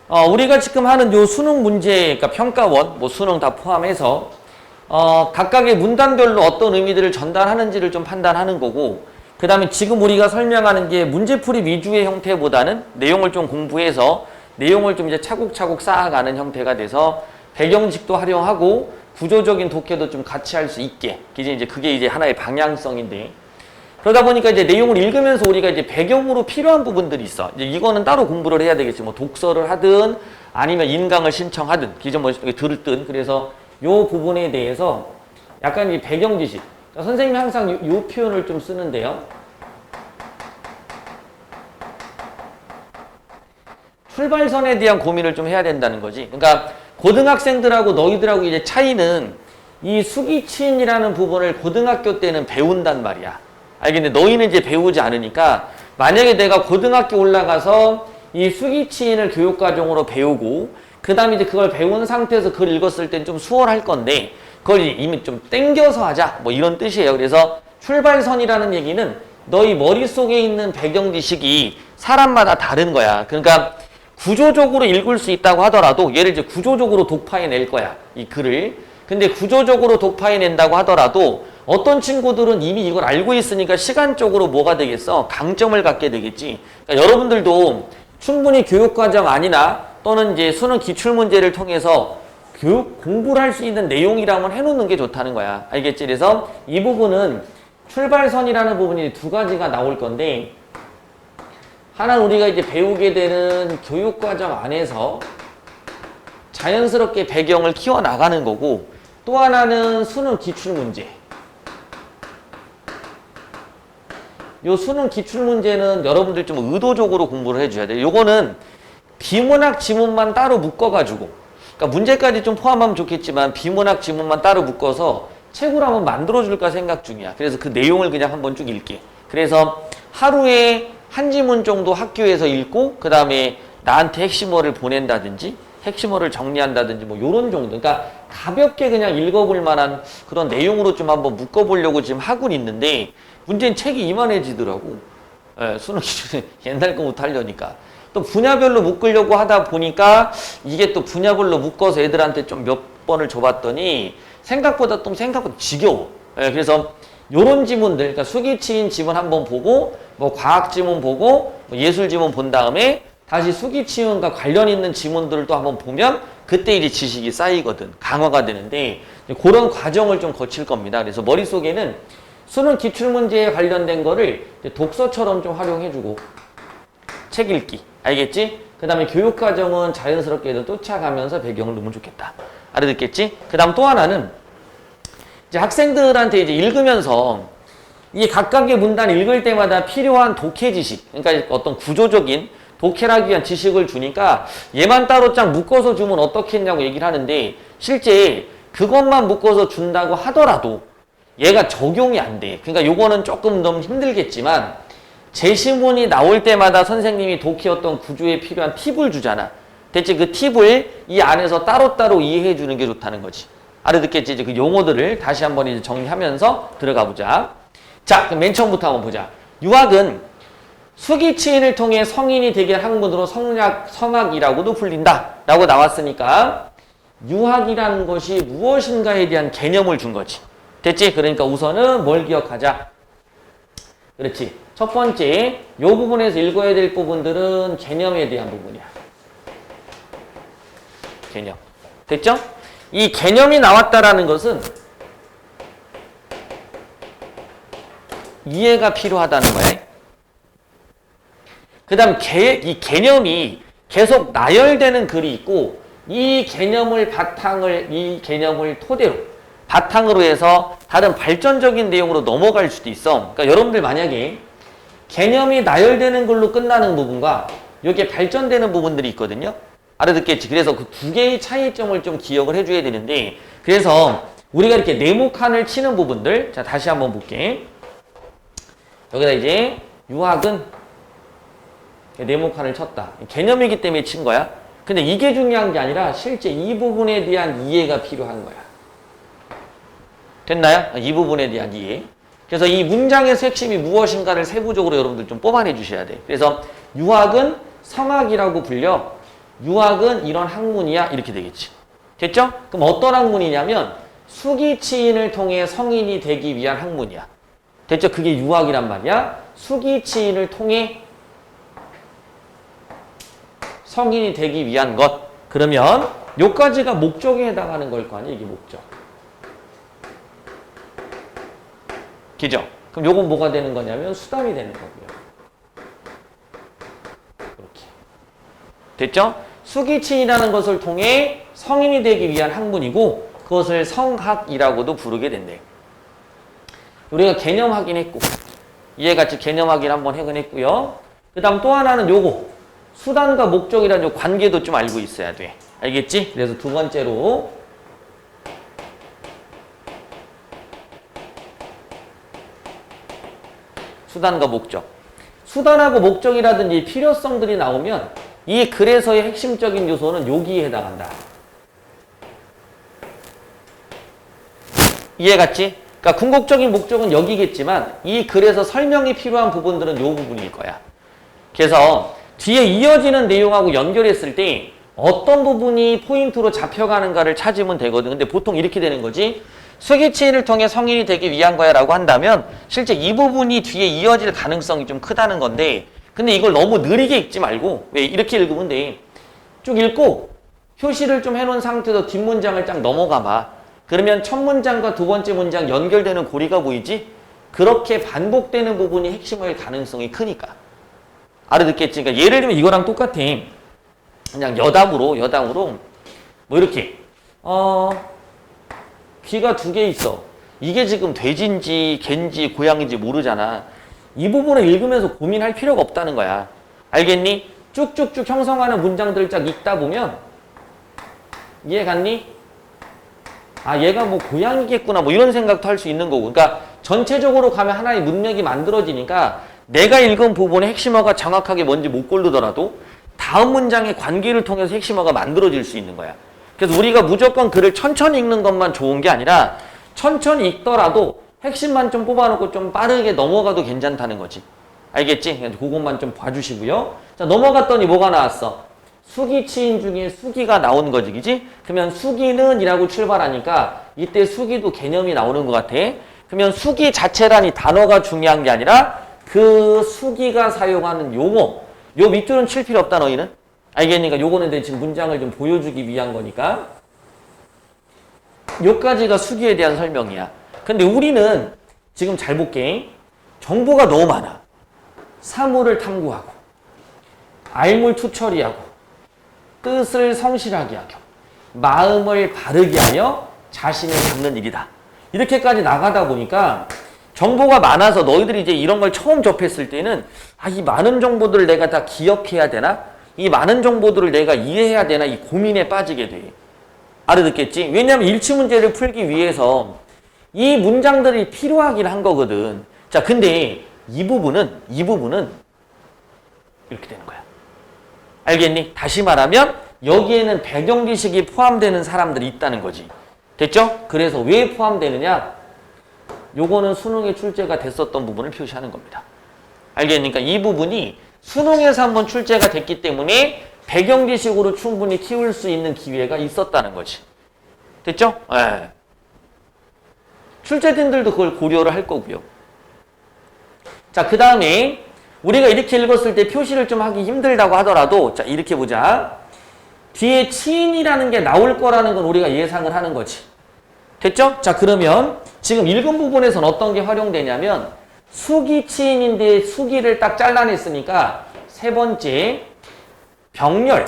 우리가 지금 하는 요 수능 문제, 그러니까 평가원, 뭐 수능 다 포함해서 각각의 문단별로 어떤 의미들을 전달하는지를 좀 판단하는 거고, 그 다음에 지금 우리가 설명하는 게 문제풀이 위주의 형태보다는 내용을 좀 공부해서 내용을 좀 이제 차곡차곡 쌓아가는 형태가 돼서 배경식도 활용하고 구조적인 독해도 좀 같이 할 수 있게, 이제 그게 이제 하나의 방향성인데, 그러다 보니까 이제 내용을 읽으면서 우리가 이제 배경으로 필요한 부분들이 있어. 이제 이거는 따로 공부를 해야 되겠지. 뭐 독서를 하든 아니면 인강을 신청하든 기존 뭐 들든. 그래서 요 부분에 대해서 약간 이 배경 지식. 선생님이 항상 요 표현을 좀 쓰는데요. 출발선에 대한 고민을 좀 해야 된다는 거지. 그러니까 고등학생들하고 너희들하고 이제 차이는 이 수기치인이라는 부분을 고등학교 때는 배운단 말이야. 알겠네. 너희는 이제 배우지 않으니까 만약에 내가 고등학교 올라가서 이 수기치인을 교육과정으로 배우고 그 다음에 이제 그걸 배운 상태에서 그걸 읽었을 땐 좀 수월할 건데 그걸 이미 좀 땡겨서 하자 뭐 이런 뜻이에요. 그래서 출발선이라는 얘기는 너희 머릿속에 있는 배경 지식이 사람마다 다른 거야. 그러니까 구조적으로 읽을 수 있다고 하더라도 얘를 이제 구조적으로 독파해낼 거야. 이 글을. 근데 구조적으로 독파해낸다고 하더라도 어떤 친구들은 이미 이걸 알고 있으니까 시간적으로 뭐가 되겠어? 강점을 갖게 되겠지. 그러니까 여러분들도 충분히 교육과정 아니나 또는 이제 수능 기출문제를 통해서 교육 공부를 할 수 있는 내용이라면 해놓는 게 좋다는 거야. 알겠지? 그래서 이 부분은 출발선이라는 부분이 두 가지가 나올 건데 하나는 우리가 이제 배우게 되는 교육과정 안에서 자연스럽게 배경을 키워나가는 거고 또 하나는 수능 기출문제. 요 수능 기출문제는 여러분들 좀 의도적으로 공부를 해줘야 돼요. 요거는 비문학 지문만 따로 묶어가지고 그러니까 문제까지 좀 포함하면 좋겠지만 비문학 지문만 따로 묶어서 책으로 한번 만들어줄까 생각 중이야. 그래서 그 내용을 그냥 한번 쭉 읽게. 그래서 하루에 한 지문 정도 학교에서 읽고 그 다음에 나한테 핵심어를 보낸다든지 핵심어를 정리한다든지 뭐 요런 정도. 그러니까 가볍게 그냥 읽어볼 만한 그런 내용으로 좀 한번 묶어보려고 지금 하고 있는데 문제는 책이 이만해지더라고. 수능 기준에 옛날 거부터 하려니까. 또 분야별로 묶으려고 하다 보니까 이게 또 분야별로 묶어서 애들한테 좀 몇 번을 줘봤더니 생각보다 지겨워. 그래서 요런 지문들, 그러니까 수기치인 지문 한번 보고 뭐 과학 지문 보고 뭐 예술 지문 본 다음에 다시 수기치인과 관련 있는 지문들을 또 한번 보면 그때 이제 지식이 쌓이거든. 강화가 되는데 그런 과정을 좀 거칠 겁니다. 그래서 머릿속에는 수능 기출문제에 관련된 거를 독서처럼 좀 활용해주고 책 읽기. 알겠지? 그 다음에 교육과정은 자연스럽게 애들 쫓아가면서 배경을 넣으면 좋겠다. 알아듣겠지? 그 다음 또 하나는 이제 학생들한테 이제 읽으면서 이 각각의 문단 읽을 때마다 필요한 독해 지식, 그러니까 어떤 구조적인 독해를 하기 위한 지식을 주니까 얘만 따로 쫙 묶어서 주면 어떻게 했냐고 얘기를 하는데 실제 그것만 묶어서 준다고 하더라도 얘가 적용이 안 돼. 그러니까 요거는 조금 너무 힘들겠지만 제시문이 나올 때마다 선생님이 독해 어떤 구조에 필요한 팁을 주잖아. 대체 그 팁을 이 안에서 따로따로 이해해 주는 게 좋다는 거지. 알아듣겠지? 이제 그 용어들을 다시 한번 이제 정리하면서 들어가 보자. 자, 그럼 맨 처음부터 한번 보자. 유학은 수기치인을 통해 성인이 되게 한 학문으로 성학이라고도 불린다. 라고 나왔으니까 유학이라는 것이 무엇인가에 대한 개념을 준 거지. 됐지? 그러니까 우선은 뭘 기억하자? 그렇지. 첫 번째, 이 부분에서 읽어야 될 부분들은 개념에 대한 부분이야. 개념. 됐죠? 이 개념이 나왔다라는 것은 이해가 필요하다는 거야. 그 다음 이 개념이 계속 나열되는 글이 있고 이 개념을 토대로 바탕으로 해서 다른 발전적인 내용으로 넘어갈 수도 있어. 그러니까 여러분들 만약에 개념이 나열되는 글로 끝나는 부분과 여기에 발전되는 부분들이 있거든요. 알아듣겠지? 그래서 그 두 개의 차이점을 좀 기억을 해줘야 되는데 그래서 우리가 이렇게 네모칸을 치는 부분들 자 다시 한번 볼게. 여기다 이제 유학은 네모칸을 쳤다. 개념이기 때문에 친 거야. 근데 이게 중요한 게 아니라 실제 이 부분에 대한 이해가 필요한 거야. 됐나요? 이 부분에 대한 이해. 그래서 이 문장에서 핵심이 무엇인가를 세부적으로 여러분들 좀 뽑아내 주셔야 돼. 그래서 유학은 성학이라고 불려. 유학은 이런 학문이야. 이렇게 되겠지. 됐죠? 그럼 어떤 학문이냐면 수기치인을 통해 성인이 되기 위한 학문이야. 됐죠? 그게 유학이란 말이야. 수기치인을 통해 성인이 되기 위한 것. 그러면 요까지가 목적에 해당하는 걸 거 아니야. 이게 목적. 그죠? 그럼 요건 뭐가 되는 거냐면 수단이 되는 거고요. 이렇게. 됐죠? 수기치인이라는 것을 통해 성인이 되기 위한 학문이고 그것을 성학이라고도 부르게 된대. 우리가 개념 확인했고 이해같이 개념 확인 한번 확인했고요. 그 다음 또 하나는 요거 수단과 목적이라는 요 관계도 좀 알고 있어야 돼. 알겠지? 그래서 두 번째로 수단과 목적. 수단하고 목적이라든지 필요성들이 나오면 이 글에서의 핵심적인 요소는 여기에 해당한다. 이해갔지? 그러니까 궁극적인 목적은 여기겠지만 이 글에서 설명이 필요한 부분들은 요 부분일 거야. 그래서 뒤에 이어지는 내용하고 연결했을 때 어떤 부분이 포인트로 잡혀가는가를 찾으면 되거든. 근데 보통 이렇게 되는 거지. 수기치인을 통해 성인이 되기 위한 거야 라고 한다면 실제 이 부분이 뒤에 이어질 가능성이 좀 크다는 건데 근데 이걸 너무 느리게 읽지 말고 왜 이렇게 읽으면 돼. 쭉 읽고 표시를 좀 해놓은 상태에서 뒷문장을 쫙 넘어가 봐. 그러면 첫 문장과 두 번째 문장 연결되는 고리가 보이지? 그렇게 반복되는 부분이 핵심일 가능성이 크니까. 알아듣겠지? 그러니까 예를 들면 이거랑 똑같아. 그냥 여담으로 뭐 이렇게 귀가 두 개 있어. 이게 지금 돼지인지 개인지 고양인지 모르잖아. 이 부분을 읽으면서 고민할 필요가 없다는 거야. 알겠니? 쭉쭉쭉 형성하는 문장들을 쫙 읽다 보면 이해 갔니? 아 얘가 뭐 고양이겠구나 뭐 이런 생각도 할 수 있는 거고. 그러니까 전체적으로 가면 하나의 문맥이 만들어지니까 내가 읽은 부분의 핵심어가 정확하게 뭔지 못 고르더라도 다음 문장의 관계를 통해서 핵심어가 만들어질 수 있는 거야. 그래서 우리가 무조건 글을 천천히 읽는 것만 좋은 게 아니라 천천히 읽더라도 핵심만 좀 뽑아놓고 좀 빠르게 넘어가도 괜찮다는 거지. 알겠지? 그것만 좀 봐주시고요. 자 넘어갔더니 뭐가 나왔어? 수기치인 중에 수기가 나온 거지, 그지? 그러면 수기는 이라고 출발하니까 이때 수기도 개념이 나오는 것 같아. 그러면 수기 자체란 이 단어가 중요한 게 아니라 그 수기가 사용하는 용어. 요 밑줄은 칠 필요 없다, 너희는. 알겠니까? 요거는 내 지금 문장을 좀 보여주기 위한 거니까. 요까지가 수기에 대한 설명이야. 근데 우리는 지금 잘 볼게. 정보가 너무 많아. 사물을 탐구하고, 알물 투처리하고, 뜻을 성실하게 하고, 마음을 바르게 하여 자신을 잡는 일이다. 이렇게까지 나가다 보니까 정보가 많아서 너희들이 이제 이런 걸 처음 접했을 때는 이 많은 정보들을 내가 다 기억해야 되나? 이 많은 정보들을 내가 이해해야 되나? 이 고민에 빠지게 돼. 알아듣겠지? 왜냐하면 일치 문제를 풀기 위해서 이 문장들이 필요하긴 한 거거든. 자, 근데 이 부분은 이렇게 되는 거야. 알겠니? 다시 말하면 여기에는 배경 지식이 포함되는 사람들이 있다는 거지. 됐죠? 그래서 왜 포함되느냐? 요거는 수능에 출제가 됐었던 부분을 표시하는 겁니다. 알겠습니까? 이 부분이 수능에서 한번 출제가 됐기 때문에 배경 지식으로 충분히 키울 수 있는 기회가 있었다는 거지. 됐죠? 네. 출제진들도 그걸 고려를 할 거고요. 자, 그 다음에 우리가 이렇게 읽었을 때 표시를 좀 하기 힘들다고 하더라도 자, 이렇게 보자. 뒤에 치인이라는 게 나올 거라는 건 우리가 예상을 하는 거지. 됐죠? 자, 그러면 지금 읽은 부분에서는 어떤 게 활용되냐면 수기치인인데 수기를 딱 잘라냈으니까 세 번째 병렬.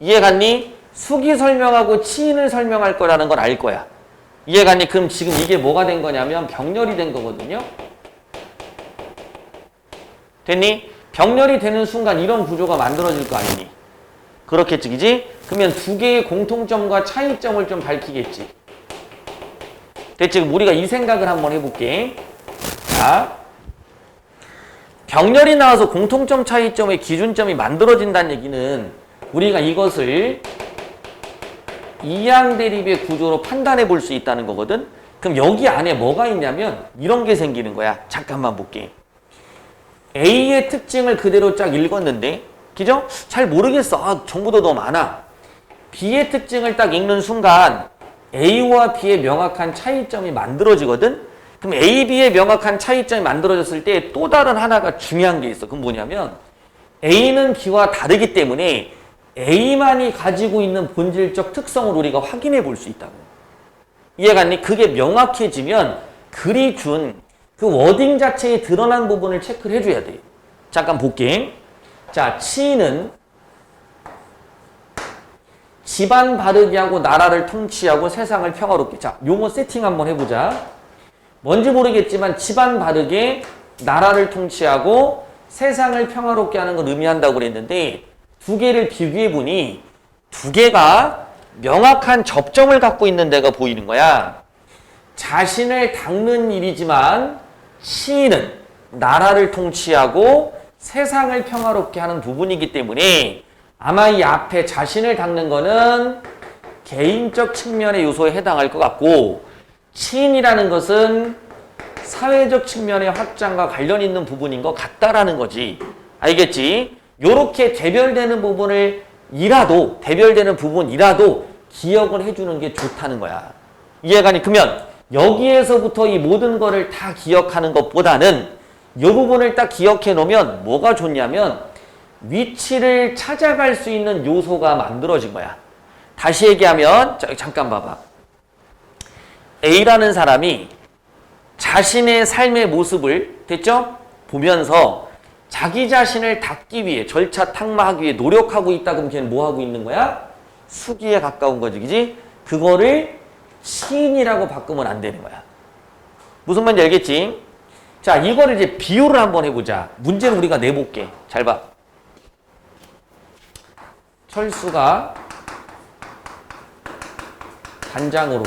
이해갔니? 수기 설명하고 치인을 설명할 거라는 걸 알 거야. 이해갔니? 그럼 지금 이게 뭐가 된 거냐면 병렬이 된 거거든요. 됐니? 병렬이 되는 순간 이런 구조가 만들어질 거 아니니? 그렇겠지, 그지? 그러면 두 개의 공통점과 차이점을 좀 밝히겠지. 됐지? 우리가 이 생각을 한번 해볼게. 자, 병렬이 나와서 공통점 차이점의 기준점이 만들어진다는 얘기는 우리가 이것을 이항 대립의 구조로 판단해 볼 수 있다는 거거든. 그럼 여기 안에 뭐가 있냐면 이런 게 생기는 거야. 잠깐만 볼게. A의 특징을 그대로 쫙 읽었는데 그죠? 잘 모르겠어. 아, 정보도 너무 많아. B의 특징을 딱 읽는 순간 A와 B의 명확한 차이점이 만들어지거든? 그럼 A, B의 명확한 차이점이 만들어졌을 때 또 다른 하나가 중요한 게 있어. 그건 뭐냐면 A는 B와 다르기 때문에 A만이 가지고 있는 본질적 특성을 우리가 확인해 볼 수 있다고. 이해갔니? 그게 명확해지면 글이 준 그 워딩 자체에 드러난 부분을 체크를 해줘야 돼. 잠깐 볼게. 자, 치인은 집안 바르게 하고 나라를 통치하고 세상을 평화롭게. 자, 용어 세팅 한번 해보자. 뭔지 모르겠지만 집안 바르게 나라를 통치하고 세상을 평화롭게 하는 걸 의미한다고 그랬는데 두 개를 비교해 보니 두 개가 명확한 접점을 갖고 있는 데가 보이는 거야. 자신을 닦는 일이지만 시인은 나라를 통치하고 세상을 평화롭게 하는 부분이기 때문에 아마 이 앞에 자신을 닦는 거는 개인적 측면의 요소에 해당할 것 같고 치인이라는 것은 사회적 측면의 확장과 관련 있는 부분인 것 같다라는 거지. 알겠지? 요렇게 대별되는 부분이라도 기억을 해주는 게 좋다는 거야. 이해가니? 그러면 여기에서부터 이 모든 거를 다 기억하는 것보다는 이 부분을 딱 기억해 놓으면 뭐가 좋냐면 위치를 찾아갈 수 있는 요소가 만들어진 거야. 다시 얘기하면 잠깐 봐봐. A라는 사람이 자신의 삶의 모습을 됐죠? 보면서 자기 자신을 닦기 위해 절차 탁마하기 위해 노력하고 있다. 그럼 걔는 뭐 하고 있는 거야? 수기에 가까운 거지, 그지? 그거를 시인이라고 바꾸면 안 되는 거야. 무슨 말인지 알겠지? 자, 이거를 이제 비유를 한번 해보자. 문제는 우리가 내볼게. 잘 봐. 철수가 단장으로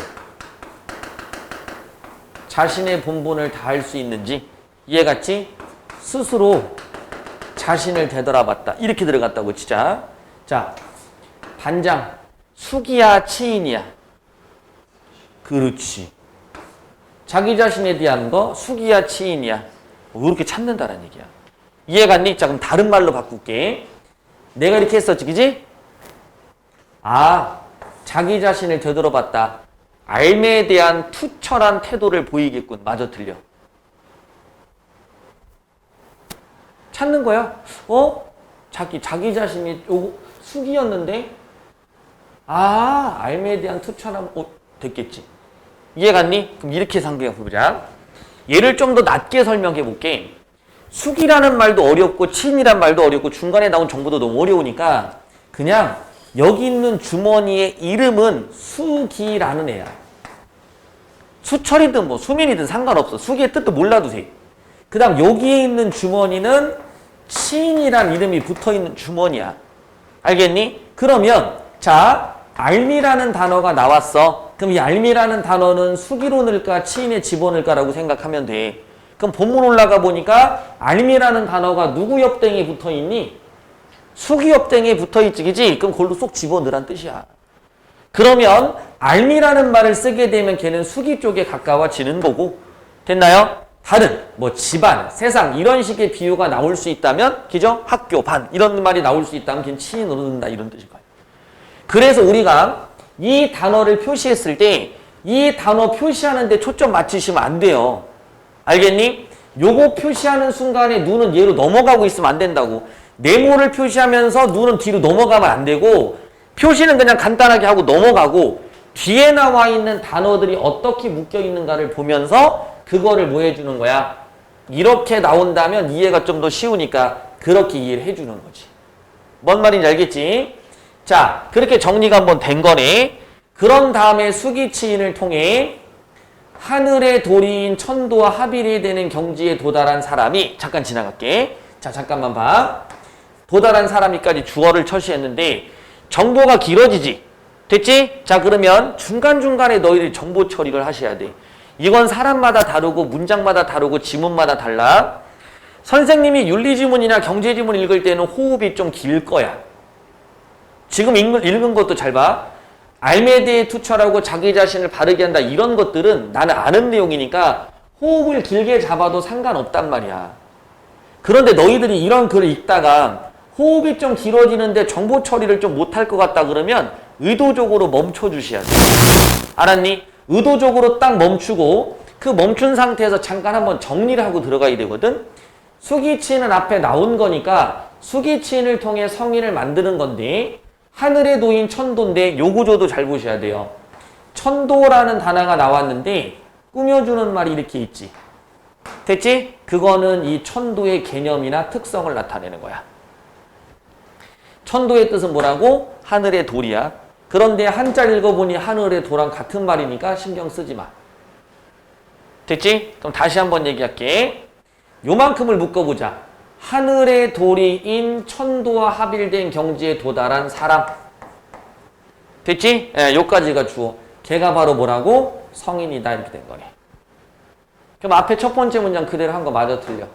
자신의 본분을 다할 수 있는지 이해갔지? 스스로 자신을 되돌아봤다. 이렇게 들어갔다고 치자. 자, 반장, 수기야, 치인이야? 그렇지. 자기 자신에 대한 거 수기야, 치인이야? 이렇게 찾는다라는 얘기야. 이해갔니? 자, 그럼 다른 말로 바꿀게. 내가 이렇게 했었지, 그지? 아, 자기 자신을 되돌아봤다. 알매에 대한 투철한 태도를 보이겠군. 맞아, 틀려. 찾는 거야. 자기 자신이 수기였는데, 아, 알매에 대한 투철함, 됐겠지. 이해갔니? 그럼 이렇게 상대해보자. 얘를 좀 더 낮게 설명해 볼게. 수기라는 말도 어렵고 친이란 말도 어렵고 중간에 나온 정보도 너무 어려우니까 그냥 여기 있는 주머니의 이름은 수기라는 애야. 수철이든 뭐 수민이든 상관없어. 수기의 뜻도 몰라도 돼. 그 다음 여기에 있는 주머니는 치인이란 이름이 붙어있는 주머니야. 알겠니? 그러면 자, 알미라는 단어가 나왔어. 그럼 이 알미라는 단어는 수기로 넣을까 치인에 집어넣을까라고 생각하면 돼. 그럼 본문 올라가 보니까 알미라는 단어가 누구 옆댕이에 붙어있니? 수기 옆댕이에 붙어있지, 그지? 그럼 그걸로 쏙 집어넣으란 뜻이야. 그러면 알미라는 말을 쓰게 되면 걔는 수기 쪽에 가까워지는 거고, 됐나요? 다른 뭐 집안, 세상 이런 식의 비유가 나올 수 있다면, 그죠? 학교, 반 이런 말이 나올 수 있다면 걔는 치인으로 넣는다 이런 뜻일 거예요. 그래서 우리가 이 단어를 표시했을 때 이 단어 표시하는데 초점 맞추시면 안 돼요. 알겠니? 요거 표시하는 순간에 눈은 얘로 넘어가고 있으면 안 된다고. 네모를 표시하면서 눈은 뒤로 넘어가면 안 되고 표시는 그냥 간단하게 하고 넘어가고 뒤에 나와 있는 단어들이 어떻게 묶여 있는가를 보면서 그거를 뭐 해주는 거야? 이렇게 나온다면 이해가 좀 더 쉬우니까 그렇게 이해를 해주는 거지. 뭔 말인지 알겠지? 자, 그렇게 정리가 한번 된 거네. 그런 다음에 수기치인을 통해 하늘의 도리인 천도와 합일이 되는 경지에 도달한 사람이 잠깐 지나갈게. 자, 잠깐만 봐. 도달한 사람이까지 주어를 처시했는데 정보가 길어지지. 됐지? 자, 그러면 중간중간에 너희들이 정보 처리를 하셔야 돼. 이건 사람마다 다르고 문장마다 다르고 지문마다 달라. 선생님이 윤리지문이나 경제지문 읽을 때는 호흡이 좀 길 거야. 지금 읽은 것도 잘 봐. 알매에 대해 투철하고 자기 자신을 바르게 한다. 이런 것들은 나는 아는 내용이니까 호흡을 길게 잡아도 상관없단 말이야. 그런데 너희들이 이런 글을 읽다가 호흡이 좀 길어지는데 정보 처리를 좀 못할 것 같다 그러면 의도적으로 멈춰 주셔야 돼요. 알았니? 의도적으로 딱 멈추고 그 멈춘 상태에서 잠깐 한번 정리를 하고 들어가야 되거든. 수기치는 앞에 나온 거니까 수기치인을 통해 성인을 만드는 건데 하늘에 놓인 천도인데 요 구조도 잘 보셔야 돼요. 천도라는 단어가 나왔는데 꾸며주는 말이 이렇게 있지. 됐지? 그거는 이 천도의 개념이나 특성을 나타내는 거야. 천도의 뜻은 뭐라고? 하늘의 돌이야. 그런데 한자를 읽어보니 하늘의 돌랑 같은 말이니까 신경 쓰지 마. 됐지? 그럼 다시 한번 얘기할게. 요만큼을 묶어보자. 하늘의 도리인 천도와 합일된 경지에 도달한 사람. 됐지? 예, 요까지가 주어. 걔가 바로 뭐라고? 성인이다 이렇게 된 거네. 그럼 앞에 첫 번째 문장 그대로 한 거 맞아 틀려?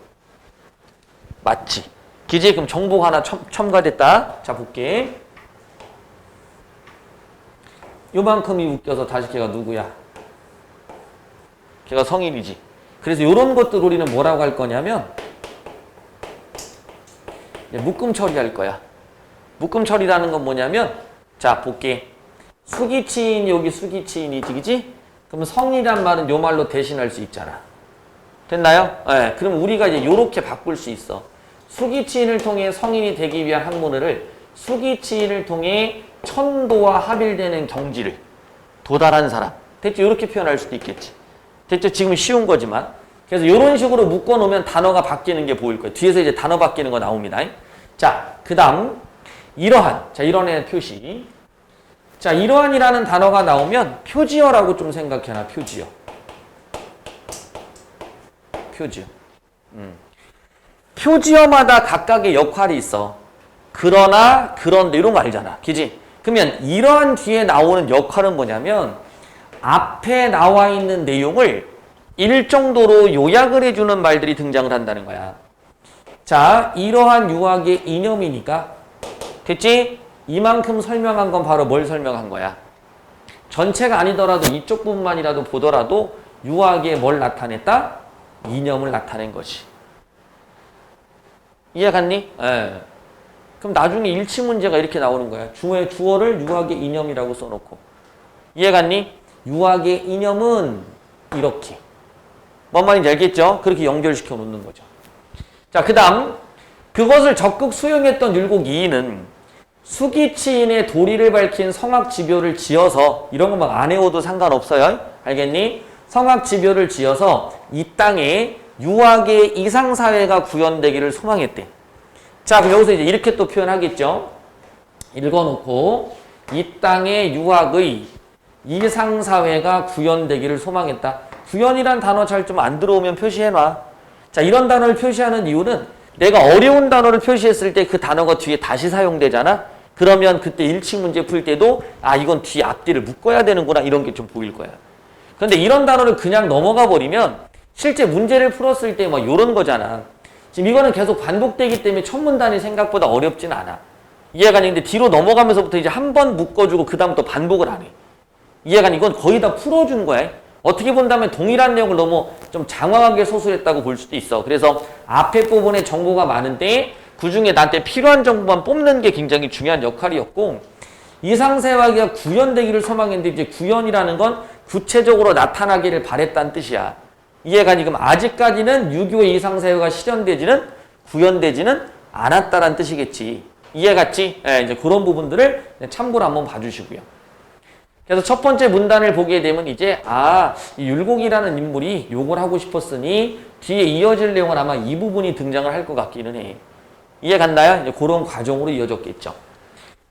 맞지? 기재 그럼 정보가 하나 첨가됐다. 자 볼게. 요만큼이 웃겨서 다시 걔가 누구야? 걔가 성인이지. 그래서 요런 것들 우리는 뭐라고 할 거냐면 묶음 처리할 거야. 묶음 처리라는 건 뭐냐면 자 볼게. 수기치인 여기 수기치인이지 그지? 그러면 성이란 말은 요 말로 대신할 수 있잖아. 됐나요? 네, 그럼 우리가 이제 요렇게 바꿀 수 있어. 수기치인을 통해 성인이 되기 위한 학문을 수기치인을 통해 천도와 합일되는 경지를 도달한 사람. 됐죠? 이렇게 표현할 수도 있겠지. 됐죠? 지금은 쉬운 거지만. 그래서 이런 식으로 묶어놓으면 단어가 바뀌는 게 보일 거예요. 뒤에서 이제 단어 바뀌는 거 나옵니다. 자, 그 다음 이러한. 자, 이러한 표시. 자, 이러한이라는 단어가 나오면 표지어라고 좀 생각해놔. 표지어. 표지어. 표지어마다 각각의 역할이 있어. 그러나, 그런데 이런 거 알잖아. 그지? 그러면 이러한 뒤에 나오는 역할은 뭐냐면 앞에 나와 있는 내용을 일정도로 요약을 해주는 말들이 등장을 한다는 거야. 자, 이러한 유학의 이념이니까 됐지? 이만큼 설명한 건 바로 뭘 설명한 거야? 전체가 아니더라도 이쪽 부분만이라도 보더라도 유학에 뭘 나타냈다? 이념을 나타낸 거지. 이해 갔니? 예. 그럼 나중에 일치 문제가 이렇게 나오는 거야. 주어를 유학의 이념이라고 써놓고. 이해 갔니? 유학의 이념은 이렇게. 뭔 말인지 알겠죠? 그렇게 연결시켜 놓는 거죠. 자, 그 다음 그것을 적극 수용했던 율곡 이인은 수기치인의 도리를 밝힌 성악지묘를 지어서 이런 거 막 안 해오도 상관없어요. 알겠니? 성악지묘를 지어서 이 땅에 유학의 이상사회가 구현되기를 소망했대. 자, 그럼 여기서 이제 이렇게 또 표현하겠죠. 읽어놓고 이 땅에 유학의 이상사회가 구현되기를 소망했다. 구현이란 단어 잘 좀 안 들어오면 표시해놔. 자, 이런 단어를 표시하는 이유는 내가 어려운 단어를 표시했을 때 그 단어가 뒤에 다시 사용되잖아. 그러면 그때 일치 문제 풀 때도 아 이건 뒤 앞뒤를 묶어야 되는구나 이런 게 좀 보일 거야. 그런데 이런 단어를 그냥 넘어가 버리면 실제 문제를 풀었을 때 뭐 이런 거잖아. 지금 이거는 계속 반복되기 때문에 첫 문단이 생각보다 어렵진 않아. 이해가 안 되는데 뒤로 넘어가면서부터 이제 한 번 묶어주고 그 다음 또 반복을 안 해. 이해가 안 돼? 이건 거의 다 풀어준 거야. 어떻게 본다면 동일한 내용을 너무 좀 장황하게 소술했다고 볼 수도 있어. 그래서 앞에 부분에 정보가 많은데 그중에 나한테 필요한 정보만 뽑는 게 굉장히 중요한 역할이었고 이상사회가 구현되기를 소망했는데 이제 구현이라는 건 구체적으로 나타나기를 바랬다는 뜻이야. 이해가 안 돼? 그럼 아직까지는 유교의 이상사회가 실현되지는 구현되지는 않았다는 뜻이겠지. 이해 갔지? 예, 이제 그런 부분들을 참고로 한번 봐주시고요. 그래서 첫 번째 문단을 보게 되면 이제 이 율곡이라는 인물이 욕을 하고 싶었으니 뒤에 이어질 내용은 아마 이 부분이 등장을 할 것 같기는 해. 이해 갔나요? 이제 그런 과정으로 이어졌겠죠.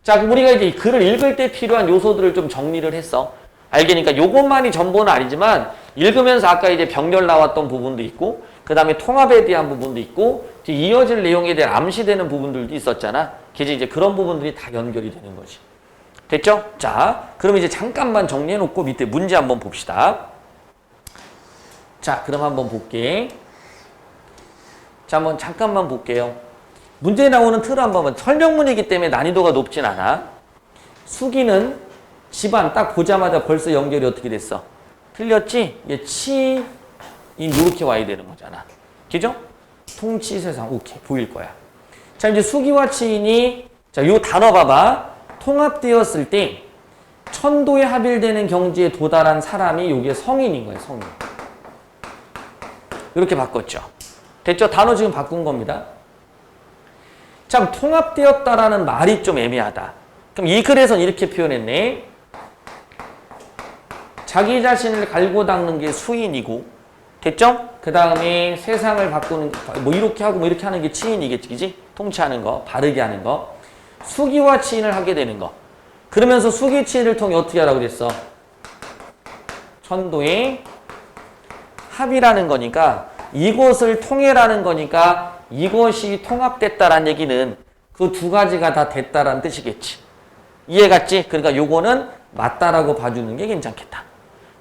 자, 그럼 우리가 이제 글을 읽을 때 필요한 요소들을 좀 정리를 했어. 알겠으니까 요것만이 전부는 아니지만 읽으면서 아까 이제 병렬 나왔던 부분도 있고 그 다음에 통합에 대한 부분도 있고 뒤에 이어질 내용에 대한 암시되는 부분들도 있었잖아. 그래서 이제 그런 부분들이 다 연결이 되는 거지. 됐죠? 자, 그럼 이제 잠깐만 정리해놓고 밑에 문제 한번 봅시다. 자, 그럼 한번 볼게. 자, 한번 잠깐만 볼게요. 문제에 나오는 틀을 한번 보면 설명문이기 때문에 난이도가 높진 않아. 수기는 집안 딱 보자마자 벌써 연결이 어떻게 됐어? 틀렸지? 이게 치인 이렇게 와야 되는 거잖아. 그죠? 통치 세상 오케이 보일 거야. 자, 이제 수기와 치인이, 자, 요 단어 봐봐. 통합되었을 때 천도에 합일되는 경지에 도달한 사람이 요게 성인인 거예요, 성인. 이렇게 바꿨죠. 됐죠? 단어 지금 바꾼 겁니다. 참, 통합되었다라는 말이 좀 애매하다. 그럼 이 글에선 이렇게 표현했네. 자기 자신을 갈고 닦는 게 수인이고, 됐죠? 그 다음에 세상을 바꾸는, 뭐 이렇게 하고 뭐 이렇게 하는 게 치인이겠지, 그지? 통치하는 거, 바르게 하는 거. 수기와 치인을 하게 되는 거. 그러면서 수기 치인을 통해 어떻게 하라고 그랬어? 천도의 합이라는 거니까, 이것을 통해라는 거니까, 이것이 통합됐다라는 얘기는 그 두 가지가 다 됐다라는 뜻이겠지. 이해갔지? 그러니까 요거는 맞다라고 봐주는 게 괜찮겠다.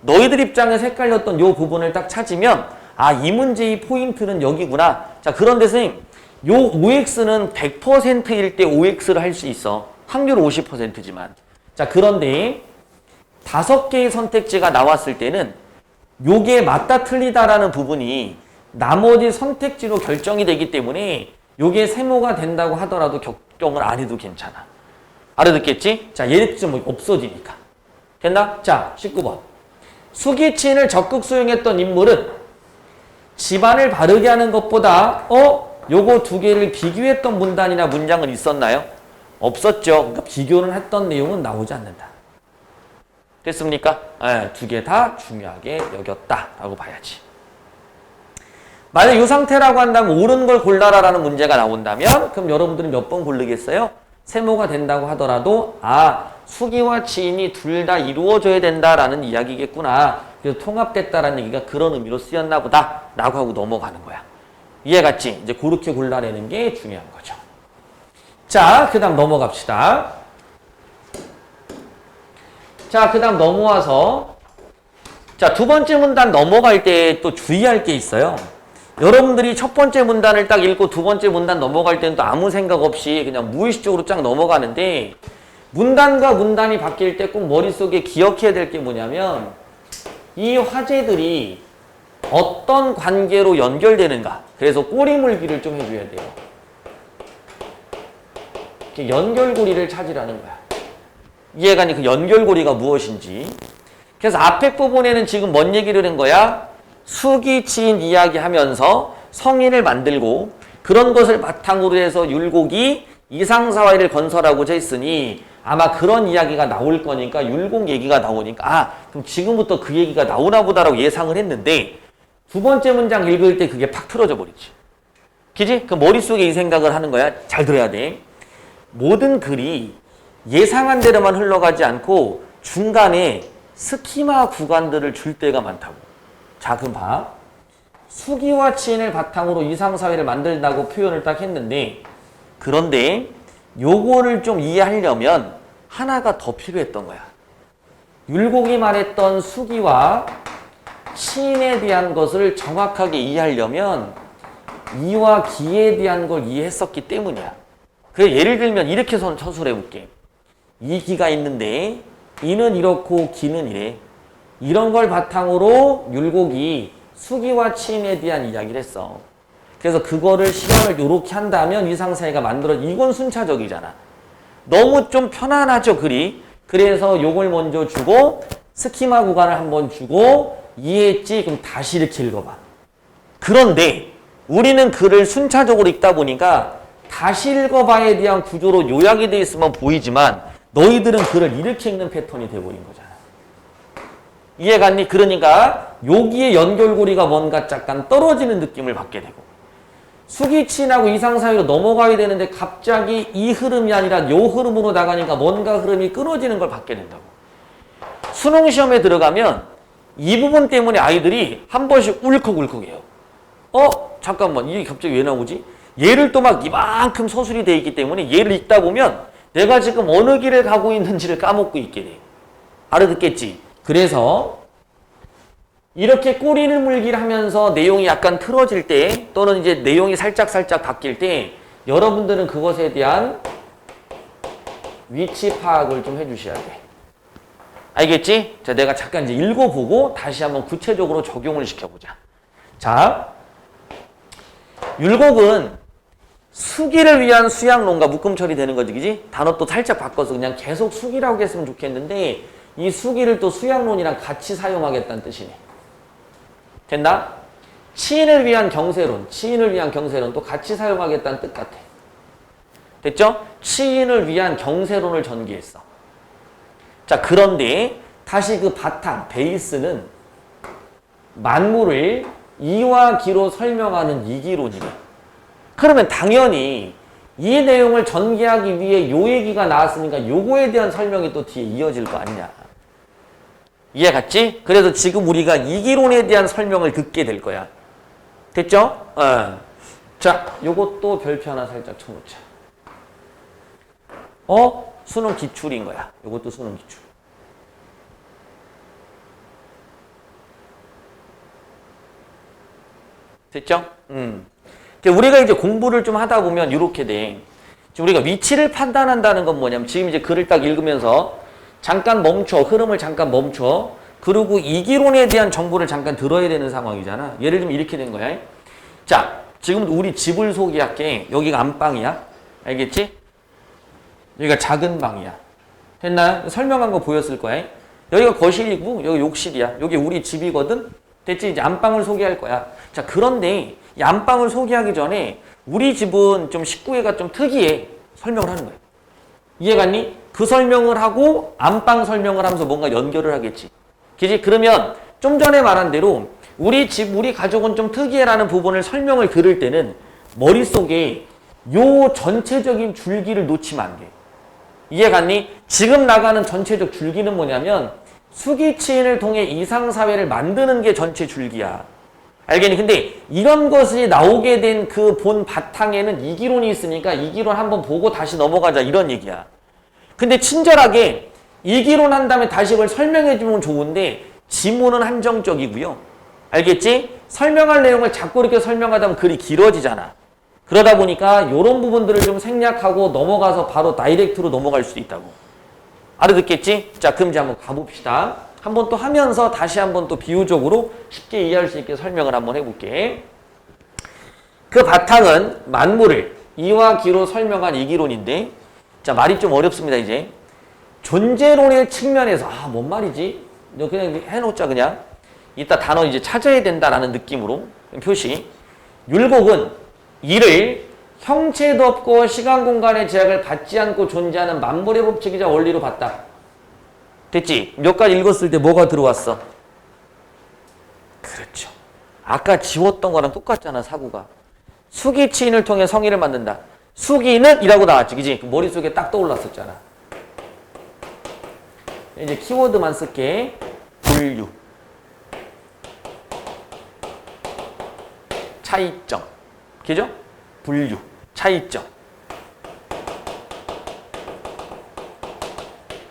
너희들 입장에서 헷갈렸던 요 부분을 딱 찾으면, 아, 이 문제의 포인트는 여기구나. 자, 그런데 선생님, 요 OX는 100%일 때 OX를 할 수 있어. 확률 50%지만. 자, 그런데 5개의 선택지가 나왔을 때는 요게 맞다 틀리다라는 부분이 나머지 선택지로 결정이 되기 때문에 요게 세모가 된다고 하더라도 걱정을 안 해도 괜찮아. 알아듣겠지? 자, 예를 들면 뭐 없어지니까. 됐나? 자, 19번. 수기치인을 적극 수용했던 인물은 집안을 바르게 하는 것보다 요거 두 개를 비교했던 문단이나 문장은 있었나요? 없었죠. 그러니까 비교를 했던 내용은 나오지 않는다. 됐습니까? 두 개 다 중요하게 여겼다라고 봐야지. 만약 이 상태라고 한다면 옳은 걸 골라라라는 문제가 나온다면 그럼 여러분들은 몇 번 고르겠어요? 세모가 된다고 하더라도 수기와 치인이 둘 다 이루어져야 된다라는 이야기겠구나. 그래서 통합됐다라는 얘기가 그런 의미로 쓰였나 보다 라고 하고 넘어가는 거야. 이해갔지? 이제 그렇게 골라내는 게 중요한 거죠. 자, 그 다음 넘어갑시다. 자, 그 다음 넘어와서 자, 두 번째 문단 넘어갈 때 또 주의할 게 있어요. 여러분들이 첫 번째 문단을 딱 읽고 두 번째 문단 넘어갈 때는 또 아무 생각 없이 그냥 무의식적으로 쫙 넘어가는데 문단과 문단이 바뀔 때 꼭 머릿속에 기억해야 될 게 뭐냐면 이 화제들이 어떤 관계로 연결되는가. 그래서 꼬리물기를 좀 해줘야 돼요. 이렇게 연결고리를 찾으라는 거야. 이해가니 그 연결고리가 무엇인지. 그래서 앞에 부분에는 지금 뭔 얘기를 한 거야? 수기, 치인 이야기하면서 성인을 만들고 그런 것을 바탕으로 해서 율곡이 이상사회를 건설하고자 했으니 아마 그런 이야기가 나올 거니까 율곡 얘기가 나오니까 그럼 지금부터 그 얘기가 나오나 보다라고 예상을 했는데 두 번째 문장 읽을 때 그게 팍 틀어져 버리지. 그지? 그 머릿속에 이 생각을 하는 거야. 잘 들어야 돼. 모든 글이 예상한 대로만 흘러가지 않고 중간에 스키마 구간들을 줄 때가 많다고. 자, 그럼 봐. 수기와 치인을 바탕으로 이상사회를 만든다고 표현을 딱 했는데 그런데 요거를 좀 이해하려면 하나가 더 필요했던 거야. 율곡이 말했던 수기와 치인에 대한 것을 정확하게 이해하려면 이와 기에 대한 걸 이해했었기 때문이야. 그래, 예를 들면 이렇게 서술해 볼게. 이 기가 있는데 이는 이렇고 기는 이래. 이런 걸 바탕으로 율곡이 수기와 치인에 대한 이야기를 했어. 그래서 그거를 실현을 이렇게 한다면 이상사회가 이건 순차적이잖아. 너무 좀 편안하죠, 글이. 그래서 요걸 먼저 주고 스키마 구간을 한번 주고 이해했지? 그럼 다시 이렇게 읽어봐. 그런데 우리는 글을 순차적으로 읽다 보니까 다시 읽어봐에 대한 구조로 요약이 돼 있으면 보이지만 너희들은 글을 이렇게 읽는 패턴이 돼버린 거잖아. 이해갔니? 그러니까 여기에 연결고리가 뭔가 약간 떨어지는 느낌을 받게 되고 수기치인하고 이상사회로 넘어가야 되는데 갑자기 이 흐름이 아니라 요 흐름으로 나가니까 뭔가 흐름이 끊어지는 걸 받게 된다고. 수능 시험에 들어가면 이 부분 때문에 아이들이 한 번씩 울컥울컥해요. 잠깐만, 이게 갑자기 왜 나오지? 얘를 또 막 이만큼 서술이 돼 있기 때문에 얘를 읽다 보면 내가 지금 어느 길을 가고 있는지를 까먹고 있게 돼. 알아듣겠지? 그래서 이렇게 꼬리를 물기를 하면서 내용이 약간 틀어질 때 또는 이제 내용이 살짝 바뀔 때 여러분들은 그것에 대한 위치 파악을 좀 해주셔야 돼. 알겠지? 자, 내가 잠깐 이제 읽어보고 다시 한번 구체적으로 적용을 시켜보자. 자, 율곡은 수기를 위한 수약론과 묶음 처리되는 거지, 그지? 단어 또 살짝 바꿔서 그냥 계속 수기라고 했으면 좋겠는데 이 수기를 또 수약론이랑 같이 사용하겠다는 뜻이네. 됐나? 치인을 위한 경세론, 치인을 위한 경세론 또 같이 사용하겠다는 뜻 같아. 됐죠? 치인을 위한 경세론을 전개했어. 자, 그런데 다시 그 바탕, 베이스는 만물을 이와 기로 설명하는 이기론이래. 그러면 당연히 이 내용을 전개하기 위해 요 얘기가 나왔으니까 요거에 대한 설명이 또 뒤에 이어질 거 아니냐. 이해 갔지? 그래서 지금 우리가 이기론에 대한 설명을 듣게 될 거야. 됐죠? 자, 요것도 별표 하나 살짝 쳐놓자. 수능 기출인 거야. 요것도 수능 기출. 됐죠? 우리가 이제 공부를 좀 하다 보면 이렇게 돼. 지금 우리가 위치를 판단한다는 건 뭐냐면 지금 이제 글을 딱 읽으면서 잠깐 멈춰. 흐름을 잠깐 멈춰. 그리고 이기론에 대한 정보를 잠깐 들어야 되는 상황이잖아. 예를 들면 이렇게 된 거야. 자, 지금 우리 집을 소개할게. 여기가 안방이야. 알겠지? 여기가 작은 방이야. 됐나요? 설명한 거 보였을 거야. 여기가 거실이고 여기 욕실이야. 여기 우리 집이거든. 됐지? 이제 안방을 소개할 거야. 자, 그런데 이 안방을 소개하기 전에 우리 집은 좀 식구애가 좀 특이해. 설명을 하는 거야. 이해갔니? 그 설명을 하고 안방 설명을 하면서 뭔가 연결을 하겠지. 그지? 그러면 좀 전에 말한 대로 우리 집, 우리 가족은 좀 특이해라는 부분을 설명을 들을 때는 머릿속에 요 전체적인 줄기를 놓치면 안 돼. 이해갔니? 지금 나가는 전체적 줄기는 뭐냐면 수기치인을 통해 이상사회를 만드는 게 전체 줄기야. 알겠니? 근데 이런 것이 나오게 된 그 본 바탕에는 이기론이 있으니까 이기론 한번 보고 다시 넘어가자 이런 얘기야. 근데 친절하게 이기론 한 다음에 다시 그걸 설명해 주면 좋은데 지문은 한정적이고요. 알겠지? 설명할 내용을 자꾸 이렇게 설명하다 보면 글이 길어지잖아. 그러다 보니까 이런 부분들을 좀 생략하고 넘어가서 바로 다이렉트로 넘어갈 수도 있다고. 알아듣겠지? 자, 그럼 이제 한번 가봅시다. 한번 또 하면서 다시 한번 또 비유적으로 쉽게 이해할 수 있게 설명을 한번 해볼게. 그 바탕은 만물을 이와 기로 설명한 이기론인데, 자, 말이 좀 어렵습니다, 이제. 존재론의 측면에서, 뭔 말이지? 너 그냥 해놓자, 그냥. 이따 단어 이제 찾아야 된다라는 느낌으로 표시. 율곡은 이를 형체도 없고 시간 공간의 제약을 받지 않고 존재하는 만물의 법칙이자 원리로 봤다. 됐지? 몇 가지 읽었을 때 뭐가 들어왔어? 그렇죠. 아까 지웠던 거랑 똑같잖아, 사고가. 수기치인을 통해 성의를 만든다. 수기는 이라고 나왔지, 그지? 머릿속에 딱 떠올랐었잖아. 이제 키워드만 쓸게. 분류. 차이점. 그죠? 분류. 차이점.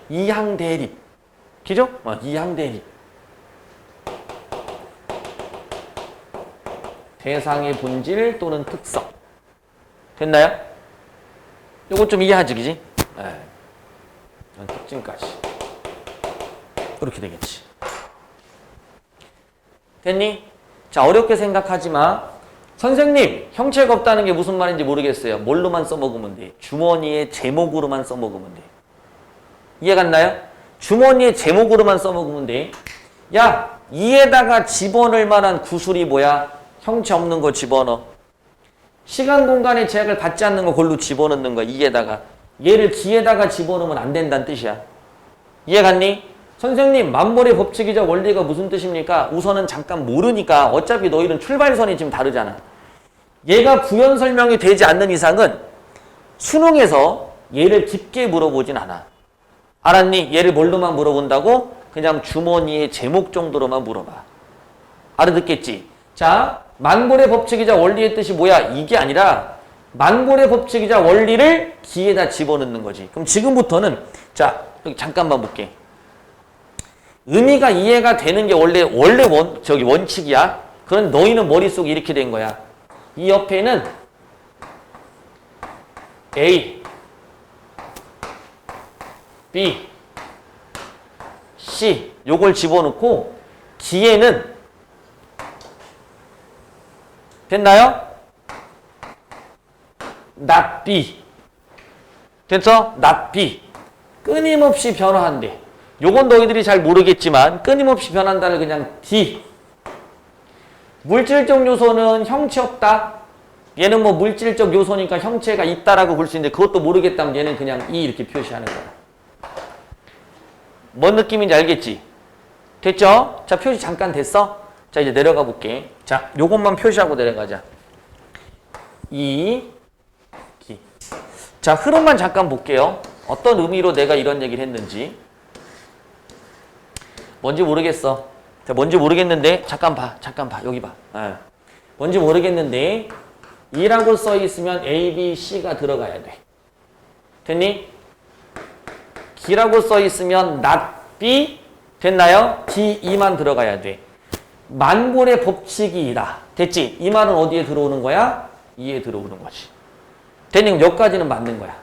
이항 대립. 그죠? 이항 대립. 대상의 본질 또는 특성. 됐나요? 요거 좀 이해하지, 그지? 특징까지. 그렇게 되겠지. 됐니? 자, 어렵게 생각하지 마. 선생님, 형체가 없다는 게 무슨 말인지 모르겠어요. 뭘로만 써먹으면 돼? 주머니에 제목으로만 써먹으면 돼. 이해 갔나요? 주머니에 제목으로만 써먹으면 돼. 야, 이에다가 집어넣을 만한 구술이 뭐야? 형체 없는 거 집어넣어. 시간 공간의 제약을 받지 않는 거 골로 집어넣는 거야. 이에다가. 얘를 기에다가 집어넣으면 안 된다는 뜻이야. 이해 갔니? 선생님, 만물의 법칙이자 원리가 무슨 뜻입니까? 우선은 잠깐 모르니까 어차피 너희는 출발선이 지금 다르잖아. 얘가 부연 설명이 되지 않는 이상은 수능에서 얘를 깊게 물어보진 않아. 알았니? 얘를 뭘로만 물어본다고? 그냥 주머니의 제목 정도로만 물어봐. 알아듣겠지? 자, 만골의 법칙이자 원리의 뜻이 뭐야? 이게 아니라 만골의 법칙이자 원리를 기에다 집어넣는 거지. 그럼 지금부터는 자, 여기 잠깐만 볼게. 의미가 이해가 되는 게 원래 원칙이야. 그런 너희는 머릿속에 이렇게 된 거야. 이 옆에는 A, B, C 요걸 집어넣고 뒤에는 됐나요? not be. 됐어? not be. 끊임없이 변화한대. 요건 너희들이 잘 모르겠지만 끊임없이 변한다를 그냥 D. 물질적 요소는 형체 없다. 얘는 뭐 물질적 요소니까 형체가 있다라고 볼 수 있는데 그것도 모르겠다면 얘는 그냥 E 이렇게 표시하는 거야. 뭔 느낌인지 알겠지? 됐죠? 자, 표시 잠깐 됐어? 자, 이제 내려가 볼게. 자, 요것만 표시하고 내려가자. E, 기. 자, 흐름만 잠깐 볼게요. 어떤 의미로 내가 이런 얘기를 했는지. 뭔지 모르겠어. 자, 뭔지 모르겠는데 잠깐 봐. 여기 봐. 뭔지 모르겠는데 E라고 써 있으면 A, B, C가 들어가야 돼. 됐니? 기라고 써 있으면 not B 됐나요? D, E만 들어가야 돼. 만골의 법칙이다. 됐지? 이 말은 어디에 들어오는 거야? E에 들어오는 거지. 됐니? 그럼 여기까지는 맞는 거야.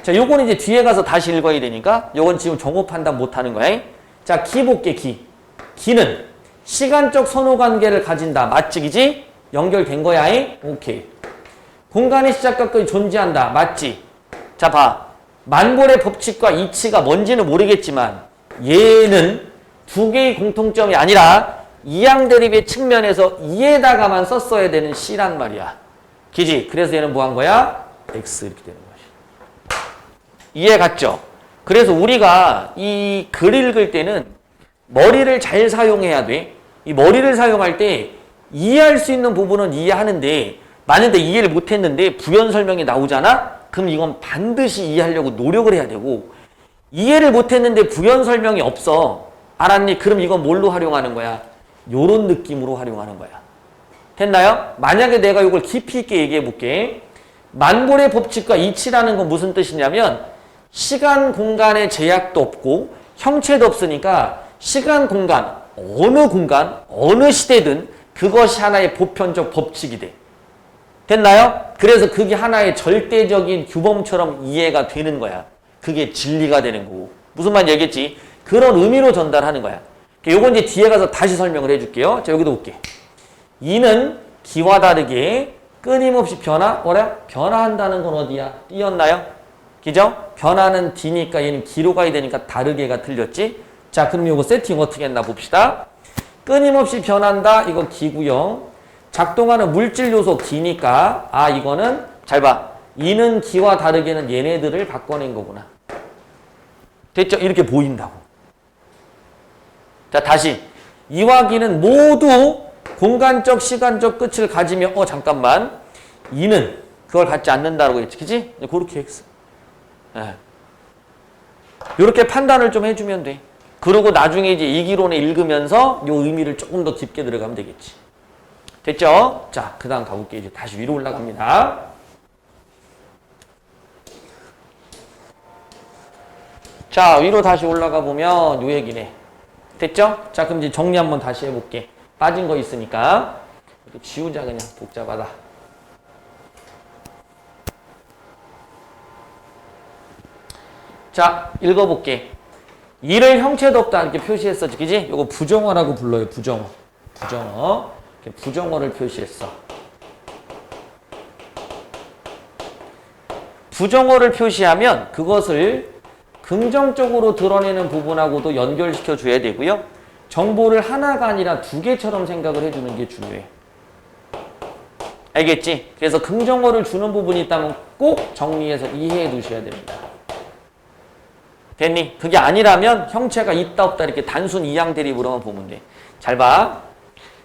자, 요거는 이제 뒤에 가서 다시 읽어야 되니까 요건 지금 정호 판단 못 하는 거야. 자, 기 볼게, 기. 기는 시간적 선호관계를 가진다. 맞지, 기지? 연결된 거야. 오케이. 공간의 시작과 끝이 존재한다. 맞지? 자, 봐. 만골의 법칙과 이치가 뭔지는 모르겠지만 얘는 두 개의 공통점이 아니라 이항 대립의 측면에서 이에다가만 썼어야 되는 C란 말이야. 기지? 그래서 얘는 뭐 한 거야? X 이렇게 되는 거지. 이해 갔죠? 그래서 우리가 이 글 읽을 때는 머리를 잘 사용해야 돼. 이 머리를 사용할 때 이해할 수 있는 부분은 이해하는데 만약에 이해를 못했는데 부연 설명이 나오잖아? 그럼 이건 반드시 이해하려고 노력을 해야 되고 이해를 못했는데 부연 설명이 없어. 알았니? 그럼 이건 뭘로 활용하는 거야? 요런 느낌으로 활용하는 거야. 됐나요? 만약에 내가 이걸 깊이 있게 얘기해 볼게. 만골의 법칙과 이치라는 건 무슨 뜻이냐면 시간, 공간의 제약도 없고 형체도 없으니까 시간, 공간, 어느 시대든 그것이 하나의 보편적 법칙이 돼. 됐나요? 그래서 그게 하나의 절대적인 규범처럼 이해가 되는 거야. 그게 진리가 되는 거고. 무슨 말인지 알겠지? 그런 의미로 전달하는 거야. 요건 이제 뒤에 가서 다시 설명을 해줄게요. 자, 여기도 볼게. 이는 기와 다르게 끊임없이 변화한다는 건 어디야? 띄었나요? 그죠? 변화는 D니까 얘는 기로 가야 되니까 다르게가 틀렸지? 자, 그럼 이거 세팅 어떻게 했나 봅시다. 끊임없이 변한다. 이거 기구형. 작동하는 물질 요소 기니까 이거는 잘 봐. 이는 기와 다르게는 얘네들을 바꿔낸 거구나. 됐죠? 이렇게 보인다고. 자, 다시. 이와 기는 모두 공간적, 시간적 끝을 가지며 잠깐만. 이는 그걸 갖지 않는다라고 했지. 그치? 그렇게 했어. 이렇게 판단을 좀 해주면 돼. 그리고 나중에 이제 이기론에 읽으면서 요 의미를 조금 더 깊게 들어가면 되겠지. 됐죠? 자, 그 다음 가볼게요. 이제 다시 위로 올라갑니다. 자, 위로 다시 올라가 보면 요 얘기네. 됐죠? 자, 그럼 이제 정리 한번 다시 해볼게. 빠진 거 있으니까. 이렇게 지우자, 그냥. 복잡하다. 자, 읽어볼게. 이를 형체도 없다. 이렇게 표시했어. 그지? 요거 부정어라고 불러요. 부정어. 부정어. 이렇게 부정어를 표시했어. 부정어를 표시하면 그것을 긍정적으로 드러내는 부분하고도 연결시켜 줘야 되고요. 정보를 하나가 아니라 두 개처럼 생각을 해주는 게 중요해. 알겠지? 그래서 긍정어를 주는 부분이 있다면 꼭 정리해서 이해해 두셔야 됩니다. 됐니? 그게 아니라면 형체가 있다 없다 이렇게 단순 이항 대립으로만 보면 돼. 잘 봐.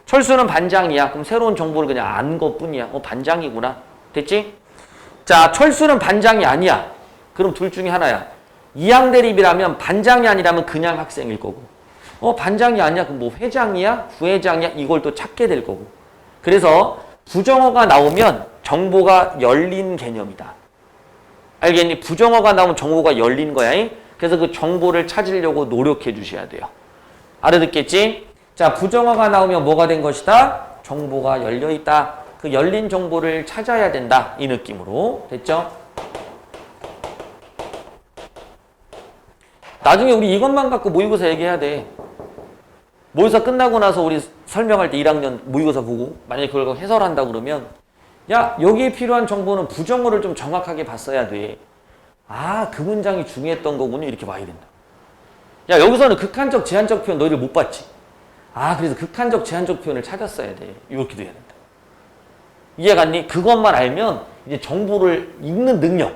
철수는 반장이야. 그럼 새로운 정보를 그냥 안 것뿐이야. 반장이구나. 됐지? 자, 철수는 반장이 아니야. 그럼 둘 중에 하나야. 이항 대립이라면 반장이 아니라면 그냥 학생일 거고. 반장이 아니야. 그럼 뭐 회장이야? 부회장이야? 이걸 또 찾게 될 거고. 그래서 부정어가 나오면 정보가 열린 개념이다. 알겠니? 부정어가 나오면 정보가 열린 거야. 그래서 그 정보를 찾으려고 노력해 주셔야 돼요. 알아듣겠지? 자, 부정어가 나오면 뭐가 된 것이다? 정보가 열려있다. 그 열린 정보를 찾아야 된다. 이 느낌으로. 됐죠? 나중에 우리 이것만 갖고 모의고사 얘기해야 돼. 모의고사 끝나고 나서 우리 설명할 때 1학년 모의고사 보고 만약에 그걸 해설한다 그러면 야, 여기에 필요한 정보는 부정어를 좀 정확하게 봤어야 돼. 아, 그 문장이 중요했던 거군요. 이렇게 봐야 된다. 야, 여기서는 극한적, 제한적 표현 너희들 못 봤지? 아, 그래서 극한적, 제한적 표현을 찾았어야 돼. 이렇게도 해야 된다. 이해갔니? 그것만 알면 이제 정보를 읽는 능력.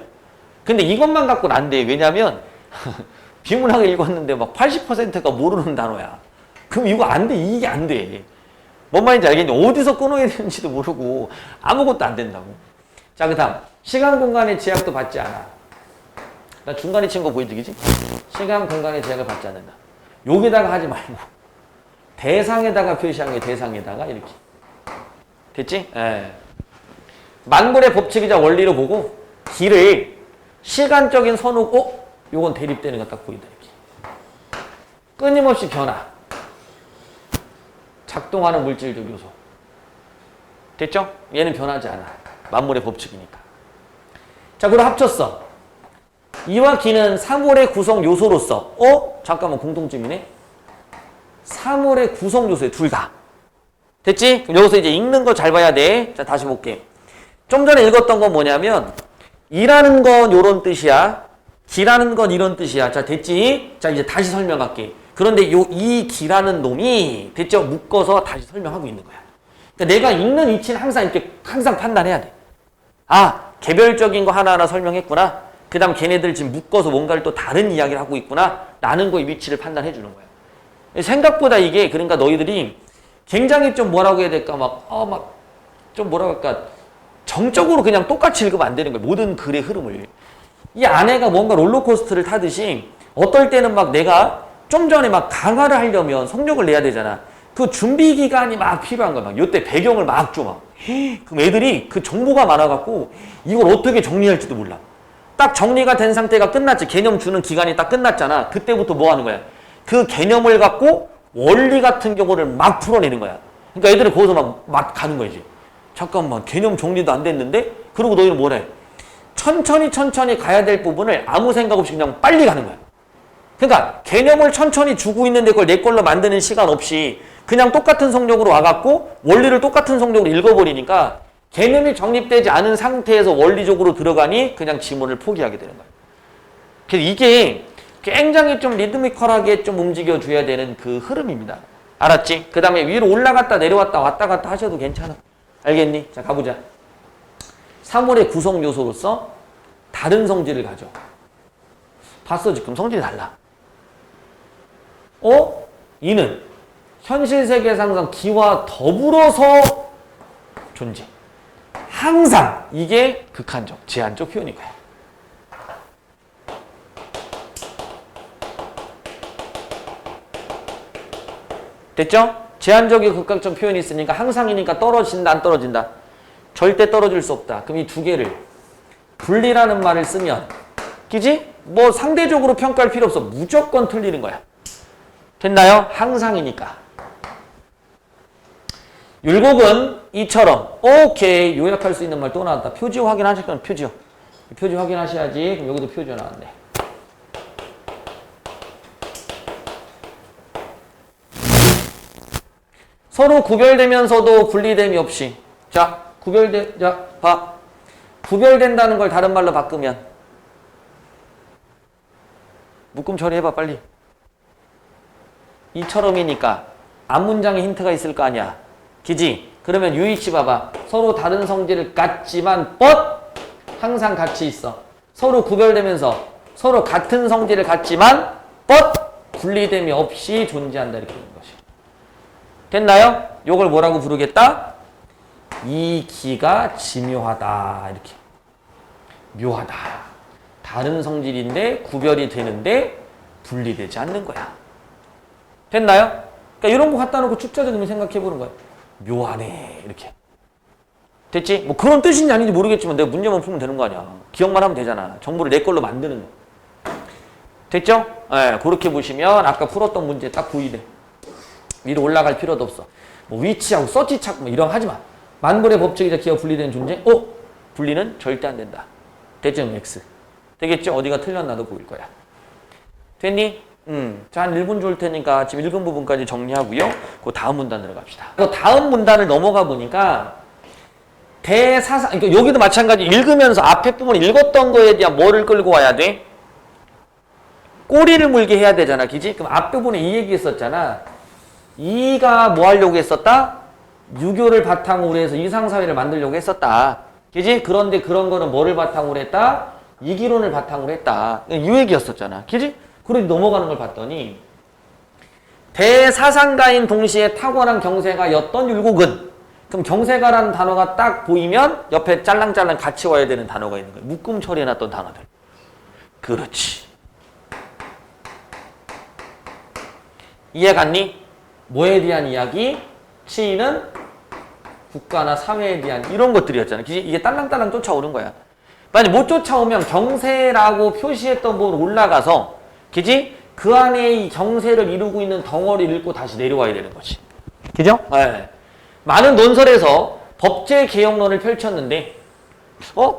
근데 이것만 갖고는 안 돼. 왜냐면 비문학을 읽었는데 막 80%가 모르는 단어야. 그럼 이거 안 돼. 이게 안 돼. 뭔 말인지 알겠니? 어디서 끊어야 되는지도 모르고 아무것도 안 된다고. 자, 그 다음. 시간, 공간의 제약도 받지 않아. 나 중간에 친 거 보여드리지? 시간, 공간의 제약을 받지 않는다. 여기다가 하지 말고 대상에다가 표시한 게 대상에다가 이렇게. 됐지? 예. 만물의 법칙이자 원리로 보고 길을 시간적인 선호고 요건 대립되는 거 딱 보인다. 이렇게. 끊임없이 변화. 작동하는 물질적 요소. 됐죠? 얘는 변하지 않아. 만물의 법칙이니까. 자, 그럼 합쳤어. 이와 기는 사물의 구성 요소로서 잠깐만 공통점이네. 사물의 구성 요소에 둘 다. 됐지? 그럼 여기서 이제 읽는 거 잘 봐야 돼. 자, 다시 볼게. 좀 전에 읽었던 건 뭐냐면 이라는 건 요런 뜻이야. 기라는 건 이런 뜻이야. 자, 됐지? 자, 이제 다시 설명할게. 그런데 이 기라는 놈이 됐죠? 묶어서 다시 설명하고 있는 거야. 그러니까 내가 읽는 위치는 항상 이렇게 항상 판단해야 돼. 아, 개별적인 거 하나하나 설명했구나. 그 다음 걔네들 지금 묶어서 뭔가를 또 다른 이야기를 하고 있구나. 라는 거의 위치를 판단해 주는 거야. 생각보다 이게 그러니까 너희들이 굉장히 좀 뭐라고 해야 될까? 좀 뭐라고 할까? 정적으로 그냥 똑같이 읽으면 안 되는 거야. 모든 글의 흐름을. 이 아내가 뭔가 롤러코스터를 타듯이 어떨 때는 막 내가 좀 전에 막 강화를 하려면 속력을 내야 되잖아. 그 준비 기간이 막 필요한 거야. 막 요때 배경을 막 줘. 막. 그럼 애들이 그 정보가 많아갖고 이걸 어떻게 정리할지도 몰라. 딱 정리가 된 상태가 끝났지. 개념 주는 기간이 딱 끝났잖아. 그때부터 뭐 하는 거야? 그 개념을 갖고 원리 같은 경우를 막 풀어내는 거야. 그러니까 애들이 거기서 막 가는 거지. 잠깐만, 개념 정리도 안 됐는데? 그러고 너희는 뭐래? 천천히 가야 될 부분을 아무 생각 없이 그냥 빨리 가는 거야. 그러니까 개념을 천천히 주고 있는데 그걸 내 걸로 만드는 시간 없이 그냥 똑같은 성적으로 와갖고 원리를 똑같은 성적으로 읽어버리니까 개념이 정립되지 않은 상태에서 원리적으로 들어가니 그냥 지문을 포기하게 되는 거야. 그래서 이게 굉장히 좀 리드미컬하게 좀 움직여줘야 되는 그 흐름입니다. 알았지? 그 다음에 위로 올라갔다 내려왔다 왔다 갔다 하셔도 괜찮아. 알겠니? 자, 가보자. 사물의 구성 요소로서 다른 성질을 가져. 봤어, 지금 성질이 달라. 이는 현실 세계에서 항상 기와 더불어서 존재. 항상 이게 극한적, 제한적 표현인 거야. 됐죠? 제한적이고 극한적 표현이 있으니까 항상이니까 떨어진다, 안 떨어진다? 절대 떨어질 수 없다. 그럼 이 두 개를 분리라는 말을 쓰면 그지? 뭐 상대적으로 평가할 필요 없어. 무조건 틀리는 거야. 됐나요? 항상이니까. 율곡은 이처럼 오케이 요약할 수 있는 말 또 나왔다. 표지어 확인하실 건 표지어. 표지 확인하셔야지. 그럼 여기도 표지어 나왔네. 서로 구별되면서도 분리됨이 없이. 자, 봐. 구별된다는 걸 다른 말로 바꾸면 묶음 처리해봐 빨리. 이처럼이니까 앞문장에 힌트가 있을 거 아니야. 그지? 그러면 유의치 봐봐. 서로 다른 성질을 갖지만 항상 같이 있어. 서로 구별되면서 서로 같은 성질을 갖지만 분리됨이 없이 존재한다 이렇게 되는 것이. 됐나요? 요걸 뭐라고 부르겠다? 이 기가 지묘하다 이렇게. 묘하다. 다른 성질인데 구별이 되는데 분리되지 않는 거야. 됐나요? 그러니까 이런 거 갖다 놓고 축자적 의미 생각해 보는 거야. 묘하네 이렇게. 됐지? 뭐 그런 뜻인지 아닌지 모르겠지만 내가 문제만 풀면 되는 거 아니야. 기억만 하면 되잖아. 정보를 내 걸로 만드는 거. 됐죠? 네, 그렇게 보시면 아까 풀었던 문제 딱 보이네. 위로 올라갈 필요도 없어. 뭐 위치하고 서치 찾고 뭐 이런 거 하지 마. 만물의 법칙이자 기와 분리되는 존재? 분리는 절대 안 된다. 대점 X. 되겠죠? 어디가 틀렸나도 보일 거야. 됐니? 자, 한 1분 줄 테니까 지금 읽은 부분까지 정리하고요. 그 다음 문단으로 갑시다. 그 다음 문단을 넘어가 보니까 대사상, 그러니까 여기도 마찬가지 읽으면서 앞에 부분 읽었던 거에 대한 뭐를 끌고 와야 돼? 꼬리를 물게 해야 되잖아. 그지? 그럼 앞부분에 이 얘기 했었잖아. 이가 뭐 하려고 했었다? 유교를 바탕으로 해서 이상사회를 만들려고 했었다. 그지? 그런데 그런 거는 뭐를 바탕으로 했다? 이기론을 바탕으로 했다. 이 얘기였었잖아. 그지? 그러니 넘어가는 걸 봤더니 대사상가인 동시에 탁월한 경세가였던 율곡은, 그럼 경세가라는 단어가 딱 보이면 옆에 짤랑짤랑 같이 와야 되는 단어가 있는 거예요. 묶음 처리해놨던 단어들. 그렇지. 이해 갔니? 뭐에 대한 이야기? 치이는 국가나 사회에 대한 이런 것들이었잖아. 이게 딸랑딸랑 쫓아오는 거야. 만약 못 쫓아오면 경세라고 표시했던 부분 올라가서, 그지? 그 안에 이 경세를 이루고 있는 덩어리를 읽고 다시 내려와야 되는 거지. 그죠? 네. 많은 논설에서 법제개혁론을 펼쳤는데,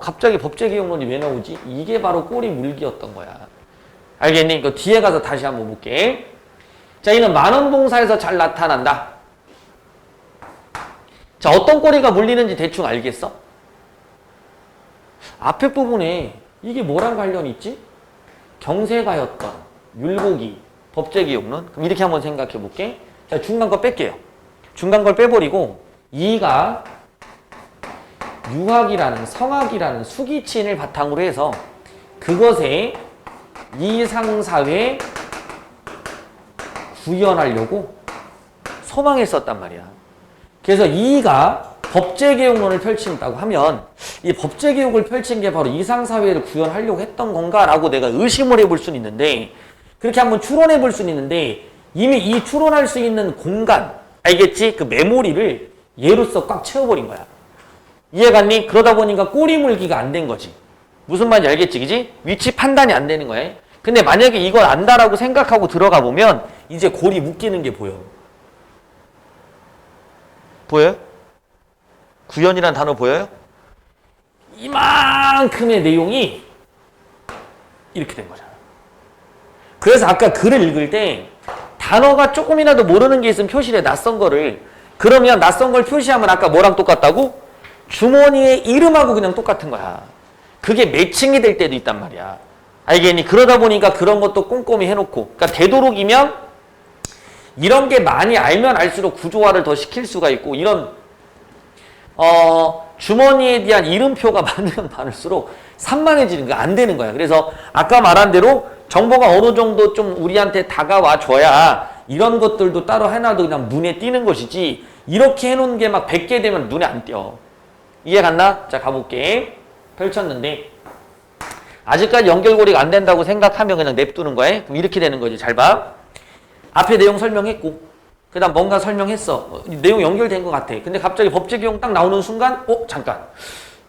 갑자기 법제개혁론이 왜 나오지? 이게 바로 꼬리 물기였던 거야. 알겠니? 그 뒤에 가서 다시 한번 볼게. 자, 이는 만원봉사에서 잘 나타난다. 자, 어떤 꼬리가 물리는지 대충 알겠어? 앞에 부분에 이게 뭐랑 관련이 있지? 경세가였던 율곡이 법제개혁론. 그럼 이렇게 한번 생각해 볼게. 자, 중간 거 뺄게요. 중간 걸 빼버리고 이가 유학이라는 성학이라는 수기치인을 바탕으로 해서 그것에 이상사회 구현하려고 소망했었단 말이야. 그래서 이가 법제개혁론을 펼친다고 하면 이 법제개혁을 펼친 게 바로 이상사회를 구현하려고 했던 건가라고 내가 의심을 해볼 수는 있는데, 그렇게 한번 추론해 볼 수는 있는데, 이미 이 추론할 수 있는 공간, 알겠지? 그 메모리를 얘로서 꽉 채워버린 거야. 이해 갔니? 그러다 보니까 꼬리 물기가 안 된 거지. 무슨 말인지 알겠지? 그지? 위치 판단이 안 되는 거야. 근데 만약에 이걸 안다라고 생각하고 들어가 보면 이제 골이 묶이는 게 보여. 보여요? 구현이라는 단어 보여요? 이만큼의 내용이 이렇게 된 거잖아. 그래서 아까 글을 읽을 때 단어가 조금이라도 모르는 게 있으면 표시를 해, 낯선 거를. 그러면 낯선 걸 표시하면 아까 뭐랑 똑같다고? 주머니의 이름하고 그냥 똑같은 거야. 그게 매칭이 될 때도 있단 말이야. 알겠니? 그러다 보니까 그런 것도 꼼꼼히 해놓고, 그러니까 되도록이면 이런 게 많이 알면 알수록 구조화를 더 시킬 수가 있고, 이런 주머니에 대한 이름표가 많으면 많을수록 산만해지는 거 안 되는 거야. 그래서 아까 말한 대로 정보가 어느 정도 좀 우리한테 다가와 줘야 이런 것들도 따로 해놔도 그냥 눈에 띄는 것이지, 이렇게 해놓은 게 막 100개 되면 눈에 안 띄어. 이해 갔나? 자, 가볼게. 펼쳤는데 아직까지 연결고리가 안 된다고 생각하면 그냥 냅두는 거야. 그럼 이렇게 되는 거지. 잘 봐. 앞에 내용 설명했고, 그 다음 뭔가 설명했어. 내용 연결된 것 같아. 근데 갑자기 법제개혁 딱 나오는 순간, 잠깐.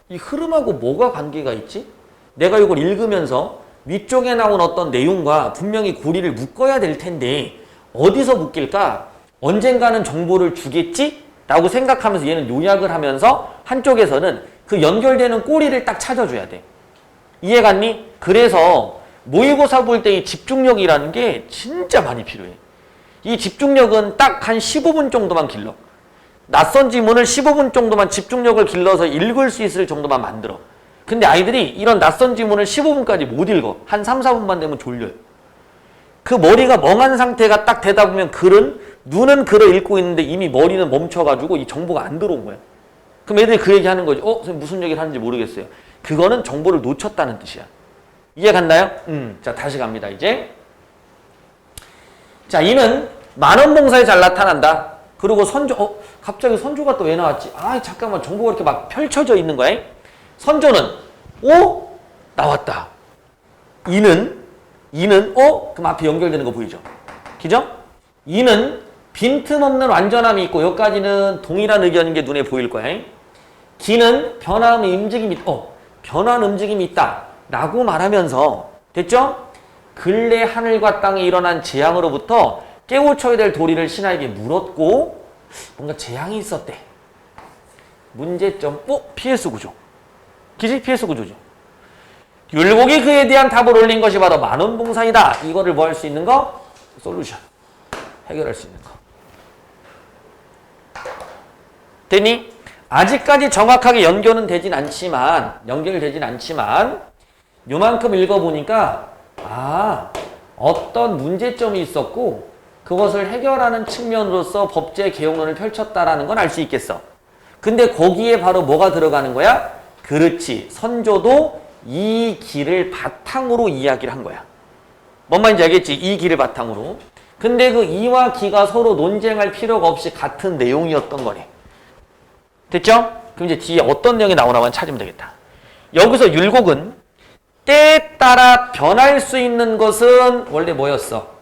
이 흐름하고 뭐가 관계가 있지? 내가 이걸 읽으면서 위쪽에 나온 어떤 내용과 분명히 고리를 묶어야 될 텐데 어디서 묶일까? 언젠가는 정보를 주겠지? 라고 생각하면서 얘는 요약을 하면서 한쪽에서는 그 연결되는 꼬리를 딱 찾아줘야 돼. 이해 갔니? 그래서 모의고사 볼 때 이 집중력이라는 게 진짜 많이 필요해. 이 집중력은 딱 한 15분 정도만 길러. 낯선 지문을 15분 정도만 집중력을 길러서 읽을 수 있을 정도만 만들어. 근데 아이들이 이런 낯선 지문을 15분까지 못 읽어. 한 3, 4분만 되면 졸려요. 그 머리가 멍한 상태가 딱 되다 보면 눈은 글을 읽고 있는데 이미 머리는 멈춰가지고 이 정보가 안 들어온 거야. 그럼 애들이 그 얘기 하는 거지. 선생님 무슨 얘기를 하는지 모르겠어요. 그거는 정보를 놓쳤다는 뜻이야. 이해 갔나요? 자, 다시 갑니다, 이제. 자, 이는 만원봉사에 잘 나타난다. 그리고 선조, 갑자기 선조가 또 왜 나왔지? 잠깐만, 정보가 이렇게 막 펼쳐져 있는 거야. 선조는, 나왔다. 이는, 그럼 앞에 연결되는 거 보이죠? 그죠? 이는 빈틈없는 완전함이 있고, 여기까지는 동일한 의견인 게 눈에 보일 거야. 기는 변화의 움직임이, 변화한 움직임이 있다. 라고 말하면서, 됐죠? 근래 하늘과 땅에 일어난 재앙으로부터 깨우쳐야 될 도리를 신하에게 물었고, 뭔가 재앙이 있었대. 문제점, PS 구조. 그지? PS 구조죠. 율곡이 그에 대한 답을 올린 것이 바로 만원봉사이다. 이거를 뭐 할 수 있는 거? 솔루션. 해결할 수 있는 거. 됐니? 아직까지 정확하게 연결되진 않지만 요만큼 읽어보니까 어떤 문제점이 있었고 그것을 해결하는 측면으로서 법제 개혁론을 펼쳤다라는 건 알 수 있겠어. 근데 거기에 바로 뭐가 들어가는 거야? 그렇지. 선조도 이 길을 바탕으로 이야기를 한 거야. 뭔 말인지 알겠지? 이 길을 바탕으로. 근데 그 이와 기가 서로 논쟁할 필요가 없이 같은 내용이었던 거네. 됐죠? 그럼 이제 뒤에 어떤 내용이 나오나만 찾으면 되겠다. 여기서 율곡은 때에 따라 변할 수 있는 것은 원래 뭐였어?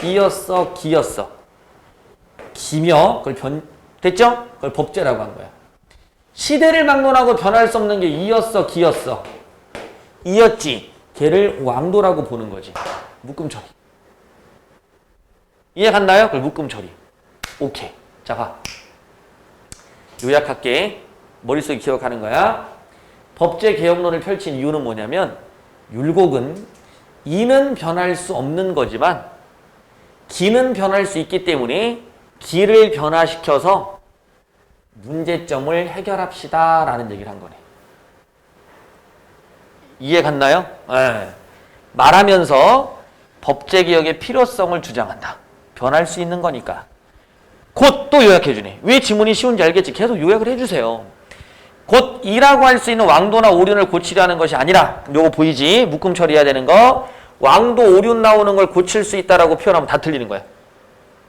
이였어, 기였어. 기며 그걸 됐죠? 그걸 법제라고 한 거야. 시대를 막론하고 변할 수 없는 게 이였어, 기였어. 이였지. 걔를 왕도라고 보는 거지. 묶음 처리. 이해 갔나요? 그걸 묶음 처리. 오케이. 자, 봐. 요약할게. 머릿속에 기억하는 거야. 법제 개혁론을 펼친 이유는 뭐냐면 율곡은 이는 변할 수 없는 거지만 기는 변할 수 있기 때문에 기를 변화시켜서 문제점을 해결합시다 라는 얘기를 한 거네. 이해 갔나요? 네. 말하면서 법제개혁의 필요성을 주장한다. 변할 수 있는 거니까. 곧 또 요약해주네. 왜 지문이 쉬운지 알겠지? 계속 요약을 해주세요. 곧 이라고 할 수 있는 왕도나 오륜을 고치려는 것이 아니라 요거 보이지? 묶음 처리해야 되는 거. 왕도 오륜 나오는 걸 고칠 수 있다라고 표현하면 다 틀리는 거야.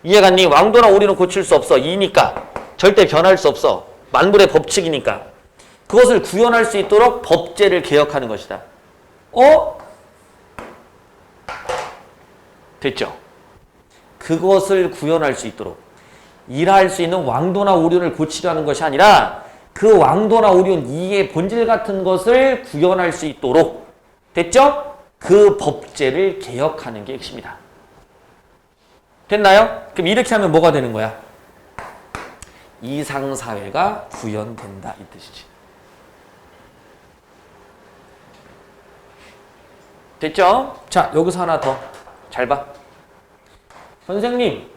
이해갔니? 왕도나 오륜은 고칠 수 없어. 이니까. 절대 변할 수 없어. 만물의 법칙이니까. 그것을 구현할 수 있도록 법제를 개혁하는 것이다. 됐죠? 그것을 구현할 수 있도록 일할 수 있는 왕도나 오륜을 고치려는 것이 아니라 그 왕도나 오륜 이의 본질 같은 것을 구현할 수 있도록 됐죠? 그 법제를 개혁하는 게 핵심이다. 됐나요? 그럼 이렇게 하면 뭐가 되는 거야? 이상사회가 구현된다 이 뜻이지. 됐죠? 자, 여기서 하나 더. 잘 봐. 선생님,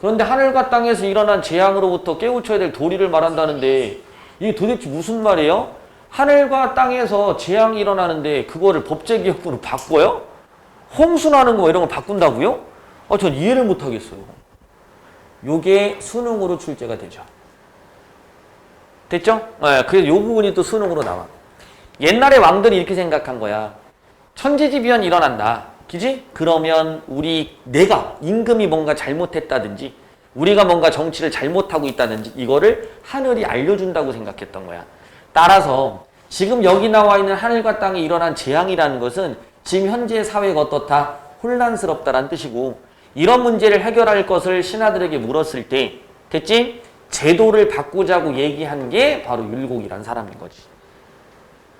그런데 하늘과 땅에서 일어난 재앙으로부터 깨우쳐야 될 도리를 말한다는데 이게 도대체 무슨 말이에요? 하늘과 땅에서 재앙이 일어나는데 그거를 법제개혁으로 바꿔요? 홍수 나는 거 이런 거 바꾼다고요? 전 이해를 못 하겠어요. 요게 수능으로 출제가 되죠. 됐죠? 네, 그래서 요 부분이 또 수능으로 나와. 옛날에 왕들이 이렇게 생각한 거야. 천재지변이 일어난다. 그지? 그러면 내가 임금이 뭔가 잘못했다든지 우리가 뭔가 정치를 잘못하고 있다든지 이거를 하늘이 알려준다고 생각했던 거야. 따라서 지금 여기 나와 있는 하늘과 땅에 일어난 재앙이라는 것은 지금 현재 사회가 어떻다? 혼란스럽다라는 뜻이고 이런 문제를 해결할 것을 신하들에게 물었을 때 됐지? 제도를 바꾸자고 얘기한 게 바로 율곡이란 사람인 거지.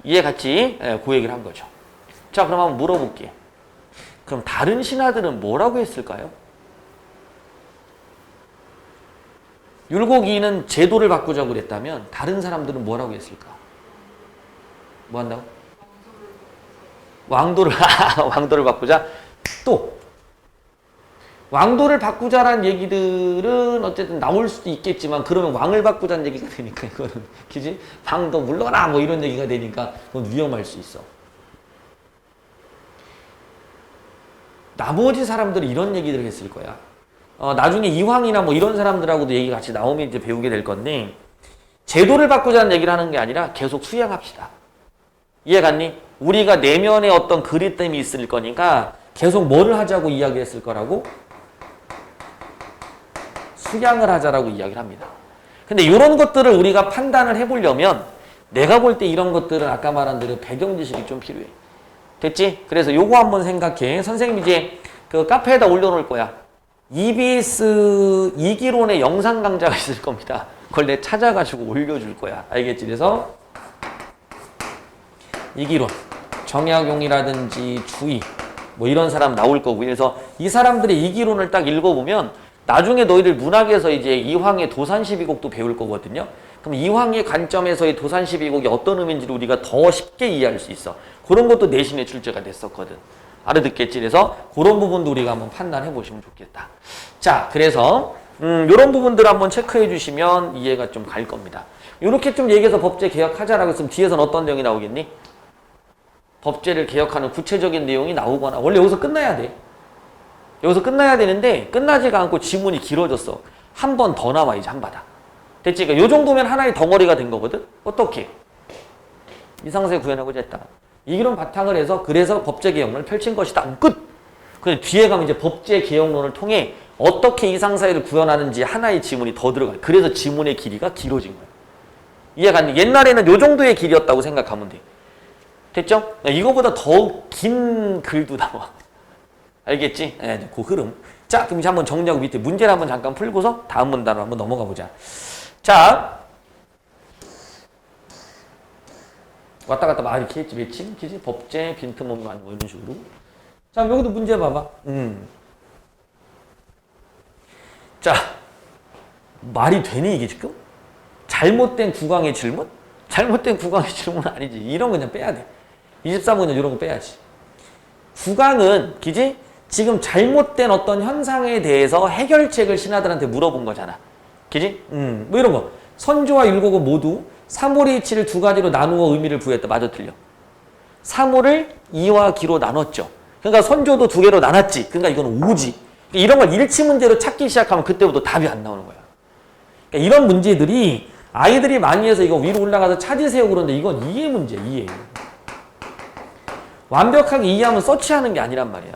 이해 갔지? 그 얘기를 한 거죠. 자, 그럼 한번 물어볼게. 그럼 다른 신하들은 뭐라고 했을까요? 율곡이는 제도를 바꾸자고 그랬다면 다른 사람들은 뭐라고 했을까? 뭐 한다고? 왕도를 바꾸자? 또 왕도를 바꾸자라는 얘기들은 어쨌든 나올 수도 있겠지만 그러면 왕을 바꾸자는 얘기가 되니까 이거는 그지? 방도 물러라 뭐 이런 얘기가 되니까 그건 위험할 수 있어. 나머지 사람들은 이런 얘기들을 했을 거야. 나중에 이황이나 뭐 이런 사람들하고도 얘기 같이 나오면 이제 배우게 될 건데 제도를 바꾸자는 얘기를 하는 게 아니라 계속 수양합시다. 이해 갔니? 우리가 내면에 어떤 그릇됨이 있을 거니까 계속 뭐를 하자고 이야기했을 거라고? 수양을 하자라고 이야기를 합니다. 근데 이런 것들을 우리가 판단을 해보려면 내가 볼 때 이런 것들은 아까 말한 대로 배경 지식이 좀 필요해. 됐지? 그래서 요거 한번 생각해. 선생님 이제 그 카페에다 올려놓을 거야. EBS 이기론의 영상 강좌가 있을 겁니다. 그걸 내가 찾아가지고 올려줄 거야. 알겠지? 그래서 이기론, 정약용이라든지 주의 뭐 이런 사람 나올 거고 그래서 이 사람들의 이기론을 딱 읽어보면 나중에 너희들 문학에서 이제 이황의 도산시비곡도 배울 거거든요. 그럼 이황의 관점에서의 도산시비곡이 어떤 의미인지를 우리가 더 쉽게 이해할 수 있어. 그런 것도 내신에 출제가 됐었거든. 알아듣겠지? 그래서 그런 부분도 우리가 한번 판단해 보시면 좋겠다. 자, 그래서 이런 부분들 한번 체크해 주시면 이해가 좀 갈 겁니다. 이렇게 좀 얘기해서 법제 개혁하자라고 했으면 뒤에서는 어떤 내용이 나오겠니? 법제를 개혁하는 구체적인 내용이 나오거나 원래 여기서 끝나야 돼. 여기서 끝나야 되는데 끝나지가 않고 지문이 길어졌어. 한 번 더 나와 이제 한 바닥. 됐지? 그러니까 요 정도면 하나의 덩어리가 된 거거든? 어떻게? 이상세 구현하고자 했다. 이런 바탕을 해서 그래서 법제 개혁론을 펼친 것이다. 끝! 근데 뒤에 가면 이제 법제 개혁론을 통해 어떻게 이상사회를 구현하는지 하나의 지문이 더 들어가요. 그래서 지문의 길이가 길어진 거예요. 이해가 안 돼? 옛날에는 요 정도의 길이었다고 생각하면 돼. 됐죠? 이거보다 더 긴 글도 나와. 알겠지? 네, 그 흐름. 자, 그럼 이제 한번 정리하고 밑에 문제를 한번 잠깐 풀고서 다음 문단으로 한번 넘어가 보자. 자, 왔다 갔다 막 이렇게 했지, 매칭, 그지? 법제, 빈틈없는 뭐 이런 식으로. 자, 여기도 문제 봐봐. 자, 말이 되니 이게 지금? 잘못된 국왕의 질문? 잘못된 국왕의 질문은 아니지. 이런 거 그냥 빼야 돼. 23문제 이런 거 빼야지. 국왕은, 그지? 지금 잘못된 어떤 현상에 대해서 해결책을 신하들한테 물어본 거잖아. 그지? 뭐 이런 거. 선조와 율곡은 모두 사물의 이치를 두 가지로 나누어 의미를 부여했다. 맞아, 틀려. 사물을 이와 기로 나눴죠. 그러니까 선조도 두 개로 나눴지. 그러니까 이건 오지. 이런 걸 일치 문제로 찾기 시작하면 그때부터 답이 안 나오는 거야. 그러니까 이런 문제들이 아이들이 많이 해서 이거 위로 올라가서 찾으세요 그런데 이건 이해 문제, 이해. 완벽하게 이해하면 서치하는 게 아니란 말이야.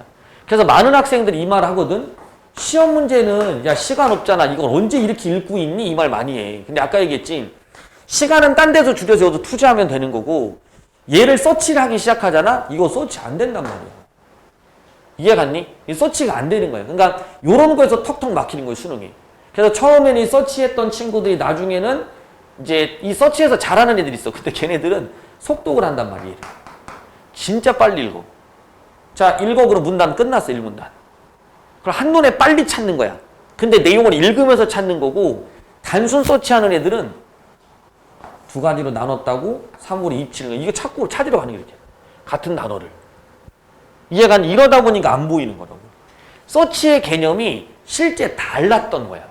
그래서 많은 학생들이 이 말 하거든. 시험 문제는 야 시간 없잖아. 이걸 언제 이렇게 읽고 있니? 이 말 많이 해. 근데 아까 얘기했지. 시간은 딴 데서 줄여서 여기서 투자하면 되는 거고 얘를 서치를 하기 시작하잖아. 이거 서치 안 된단 말이야. 이해 갔니? 이 서치가 안 되는 거야. 그러니까 요런 거에서 턱턱 막히는 거예요, 수능이. 그래서 처음에는 이 서치했던 친구들이 나중에는 이제 이 서치에서 잘하는 애들이 있어. 근데 걔네들은 속독을 한단 말이에요. 진짜 빨리 읽어. 자, 읽어. 그럼 문단 끝났어, 1문단. 그럼 한눈에 빨리 찾는 거야. 근데 내용을 읽으면서 찾는 거고 단순 서치하는 애들은 두 가지로 나눴다고 사물이 입치는 거. 이거 찾고 찾으러 가는 게 이렇게. 같은 단어를. 이해가 안 이러다 보니까 안 보이는 거라고. 서치의 개념이 실제 달랐던 거야.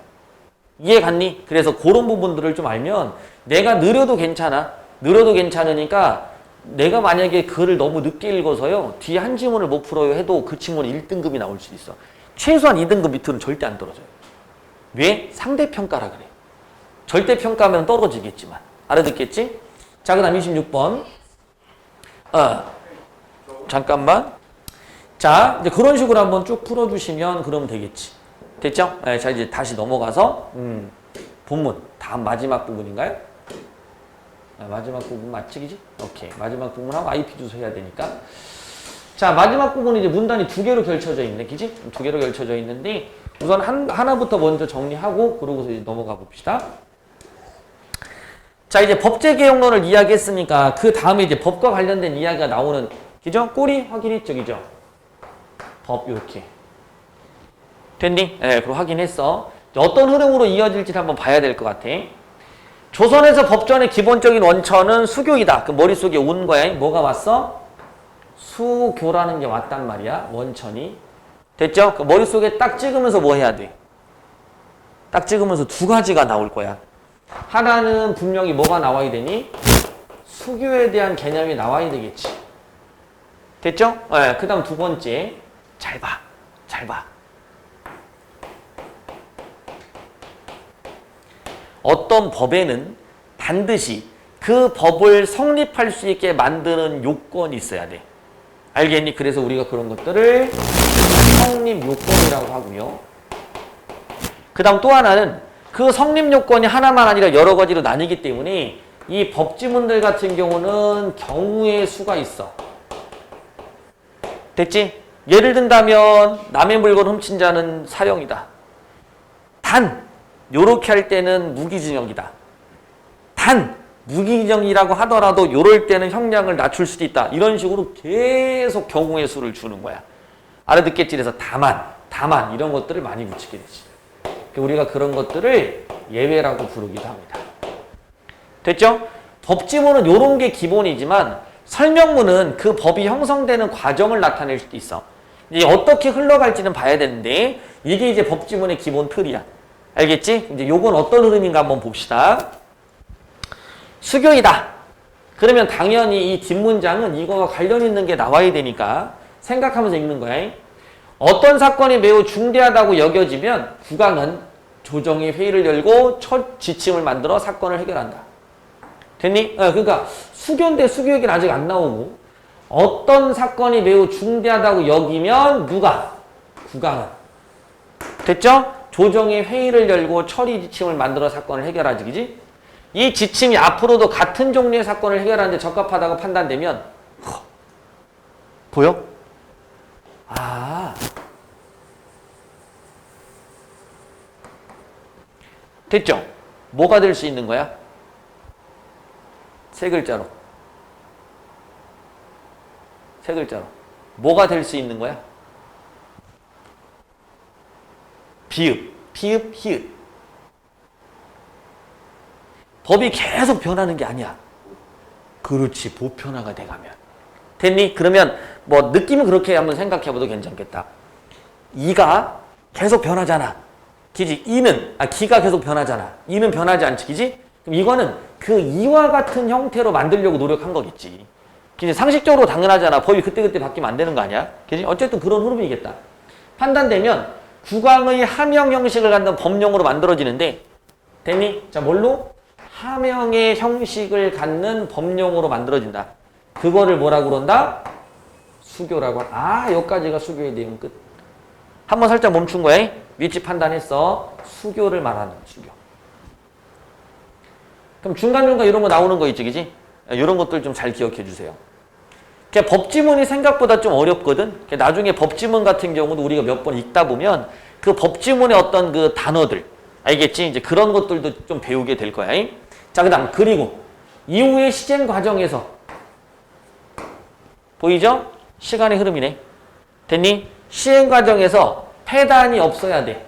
이해 갔니? 그래서 그런 부분들을 좀 알면 내가 느려도 괜찮아. 느려도 괜찮으니까 내가 만약에 글을 너무 늦게 읽어서요. 뒤에 한 지문을 못 풀어요 해도 그 친구는 1등급이 나올 수 있어. 최소한 2등급 밑으로는 절대 안 떨어져요. 왜? 상대평가라 그래. 절대평가면 떨어지겠지만. 알아듣겠지? 자, 그 다음 26번. 잠깐만. 자, 이제 그런 식으로 한번 쭉 풀어주시면 그러면 되겠지. 됐죠? 네, 자, 이제 다시 넘어가서, 본문. 다음 마지막 부분인가요? 마지막 부분 맞지, 그지? 오케이. 마지막 부분하고 IP 주소 해야 되니까. 자, 마지막 부분은 이제 문단이 두 개로 겹쳐져 있네, 그지? 두 개로 겹쳐져 있는데, 우선 하나부터 먼저 정리하고, 그러고서 이제 넘어가 봅시다. 자, 이제 법제개혁론을 이야기했으니까, 그 다음에 이제 법과 관련된 이야기가 나오는, 그죠? 꼬리 확인했죠, 그죠? 법, 요렇게. 됐니? 네, 그럼 확인했어. 어떤 흐름으로 이어질지 한번 봐야 될 것 같아. 조선에서 법전의 기본적인 원천은 수교이다. 그 머릿속에 온 거야. 뭐가 왔어? 수교라는 게 왔단 말이야. 원천이. 됐죠? 그 머릿속에 딱 찍으면서 뭐 해야 돼? 딱 찍으면서 두 가지가 나올 거야. 하나는 분명히 뭐가 나와야 되니? 수교에 대한 개념이 나와야 되겠지. 됐죠? 네, 그 다음 두 번째. 잘 봐. 잘 봐. 어떤 법에는 반드시 그 법을 성립할 수 있게 만드는 요건이 있어야 돼. 알겠니? 그래서 우리가 그런 것들을 성립 요건이라고 하고요. 그 다음 또 하나는 그 성립 요건이 하나만 아니라 여러 가지로 나뉘기 때문에 이 법지문들 같은 경우는 경우의 수가 있어. 됐지? 예를 든다면 남의 물건 훔친 자는 사형이다. 단 요렇게 할 때는 무기징역이다. 단 무기징역이라고 하더라도 요럴 때는 형량을 낮출 수도 있다. 이런 식으로 계속 경우의 수를 주는 거야. 알아듣겠지? 그래서 다만 이런 것들을 많이 붙이게 되지. 우리가 그런 것들을 예외라고 부르기도 합니다. 됐죠? 법지문은 요런 게 기본이지만 설명문은 그 법이 형성되는 과정을 나타낼 수도 있어. 이제 어떻게 흘러갈지는 봐야 되는데 이게 이제 법지문의 기본 틀이야. 알겠지? 이제 요건 어떤 흐름인가 한번 봅시다. 수교이다. 그러면 당연히 이 뒷문장은 이거와 관련 있는 게 나와야 되니까 생각하면서 읽는 거야. 어떤 사건이 매우 중대하다고 여겨지면 국왕은 조정의 회의를 열고 첫 지침을 만들어 사건을 해결한다. 됐니? 그러니까 수교인데 수교 얘기는 아직 안 나오고 어떤 사건이 매우 중대하다고 여기면 누가? 국왕은. 됐죠? 조정의 회의를 열고 처리 지침을 만들어 사건을 해결하지, 그지? 이 지침이 앞으로도 같은 종류의 사건을 해결하는 데 적합하다고 판단되면 보여? 아, 됐죠? 뭐가 될 수 있는 거야? 세 글자로. 세 글자로. 뭐가 될 수 있는 거야? 비읍, 피읍, 히읗. 법이 계속 변하는 게 아니야. 그렇지, 보편화가 돼가면. 됐니? 그러면 뭐 느낌은 그렇게 한번 생각해봐도 괜찮겠다. 이가 계속 변하잖아. 그지? 기가 계속 변하잖아. 이는 변하지 않지, 그지? 그럼 이거는 그 이와 같은 형태로 만들려고 노력한 거겠지. 그지? 상식적으로 당연하잖아. 법이 그때그때 바뀌면 안 되는 거 아니야? 그지? 어쨌든 그런 흐름이겠다. 판단되면 국왕의 하명 형식을 갖는 법령으로 만들어지는데, 됐니? 자, 뭘로? 하명의 형식을 갖는 법령으로 만들어진다. 그거를 뭐라고 그런다? 수교라고. 여기까지가 수교의 내용 끝. 한번 살짝 멈춘 거야. 위치 판단했어. 수교를 말하는 수교. 그럼 중간중간 이런 거 나오는 거 있지, 그지? 이런 것들 좀 잘 기억해 주세요. 법지문이 생각보다 좀 어렵거든. 나중에 법지문 같은 경우도 우리가 몇 번 읽다 보면 그 법지문의 어떤 그 단어들, 알겠지? 이제 그런 것들도 좀 배우게 될 거야. 자, 그 다음, 그리고 이후의 시행 과정에서 보이죠? 시간의 흐름이네. 됐니? 시행 과정에서 폐단이 없어야 돼.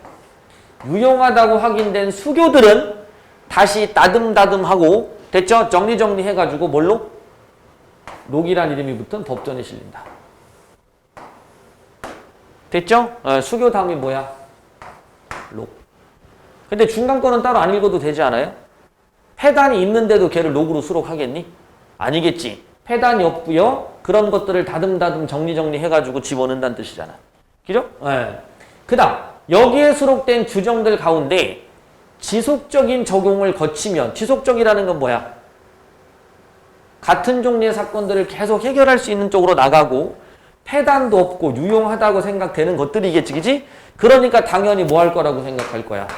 유용하다고 확인된 수교들은 다시 따듬따듬하고, 됐죠? 정리해가지고 뭘로? 록이란 이름이 붙은 법전에 실린다. 됐죠? 수교 다음이 뭐야? 록. 근데 중간 거는 따로 안 읽어도 되지 않아요? 폐단이 있는데도 걔를 록으로 수록하겠니? 아니겠지. 폐단이 없고요. 그런 것들을 다듬다듬 정리해가지고 집어넣는다는 뜻이잖아. 그죠? 그 다음 여기에 수록된 규정들 가운데 지속적인 적용을 거치면, 지속적이라는 건 뭐야? 같은 종류의 사건들을 계속 해결할 수 있는 쪽으로 나가고 폐단도 없고 유용하다고 생각되는 것들이겠지, 그지? 그러니까 당연히 뭐 할 거라고 생각할 거야?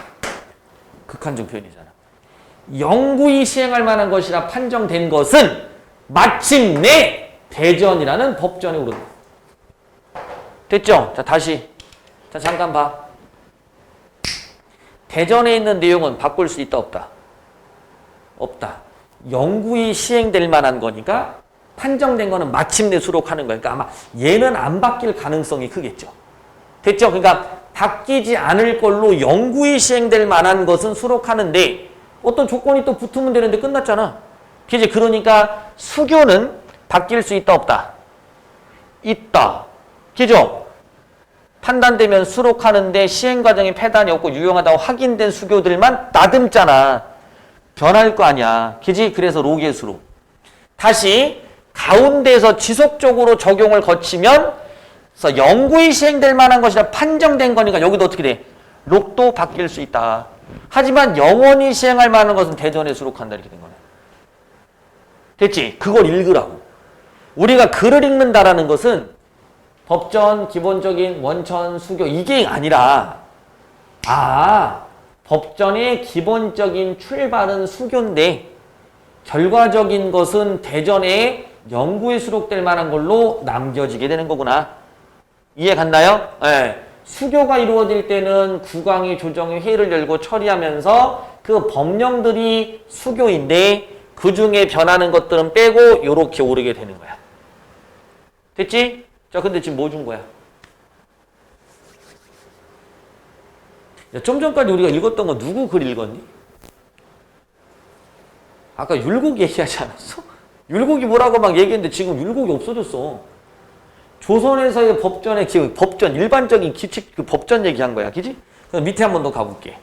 극한적 표현이잖아. 영구히 시행할 만한 것이라 판정된 것은 마침내 대전이라는 법전에 오른다. 됐죠? 자, 다시. 자, 잠깐 봐. 대전에 있는 내용은 바꿀 수 있다, 없다? 없다. 영구히 시행될 만한 거니까 판정된 거는 마침내 수록하는 거니까 아마 얘는 안 바뀔 가능성이 크겠죠. 됐죠? 그러니까 바뀌지 않을 걸로 영구히 시행될 만한 것은 수록하는데 어떤 조건이 또 붙으면 되는데 끝났잖아. 그지? 그러니까 수교는 바뀔 수 있다, 없다? 있다. 그죠? 판단되면 수록하는데 시행 과정에 폐단이 없고 유용하다고 확인된 수교들만 나듬잖아. 변할 거 아니야. 그지? 그래서 록의 수록. 다시 가운데에서 지속적으로 적용을 거치면 그래서 영구히 시행될 만한 것이라 판정된 거니까 여기도 어떻게 돼? 록도 바뀔 수 있다. 하지만 영원히 시행할 만한 것은 대전에 수록한다 이렇게 된 거네. 됐지? 그걸 읽으라고. 우리가 글을 읽는다라는 것은 법전, 기본적인 원천, 수교 이게 아니라 법전의 기본적인 출발은 수교인데 결과적인 것은 대전에 영구에 수록될 만한 걸로 남겨지게 되는 거구나. 이해 갔나요? 네. 수교가 이루어질 때는 국왕이 조정의 회의를 열고 처리하면서 그 법령들이 수교인데 그 중에 변하는 것들은 빼고 요렇게 오르게 되는 거야. 됐지? 자, 근데 지금 뭐 준 거야? 야, 좀 전까지 우리가 읽었던 거 누구 글 읽었니? 아까 율곡 얘기하지 않았어? 율곡이 뭐라고 막 얘기했는데 지금 율곡이 없어졌어. 조선에서의 법전의 법전, 일반적인 규칙, 그 법전 얘기한 거야. 그지? 그럼 밑에 한 번 더 가볼게.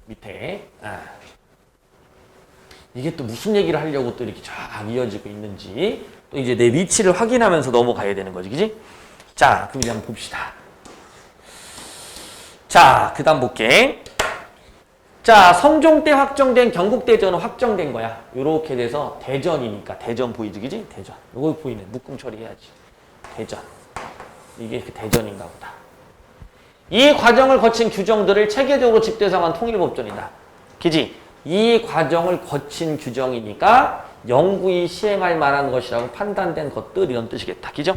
밑에. 이게 또 무슨 얘기를 하려고 또 이렇게 쫙 이어지고 있는지 또 이제 내 위치를 확인하면서 넘어가야 되는 거지, 그지? 자, 그럼 이제 한번 봅시다. 자, 그 다음 볼게. 자, 성종 때 확정된 경국대전은 확정된 거야. 요렇게 돼서 대전이니까. 대전 보이지, 그지? 대전. 요거 보이네. 묶음 처리해야지. 대전. 이게 그 대전인가 보다. 이 과정을 거친 규정들을 체계적으로 집대성한 통일법전이다. 그지? 이 과정을 거친 규정이니까 영구히 시행할 만한 것이라고 판단된 것들 이런 뜻이겠다. 그죠?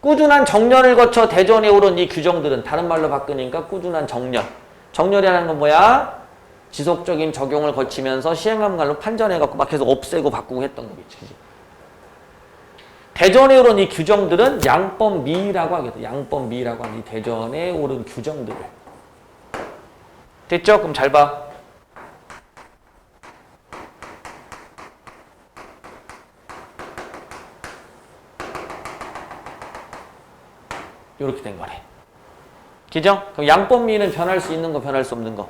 꾸준한 정년을 거쳐 대전에 오른 이 규정들은 다른 말로 바꾸니까 꾸준한 정년. 정렬이라는 건 뭐야? 지속적인 적용을 거치면서 시행한 말로 판전해갖고 막 계속 없애고 바꾸고 했던 거겠지. 그치? 대전에 오른 이 규정들은 양법미라고 하겠다. 양법미라고 하는 이 대전에 오른 규정들을. 됐죠? 그럼 잘 봐. 이렇게 된 거래. 그죠? 그럼 양법미는 변할 수 있는 거, 변할 수 없는 거.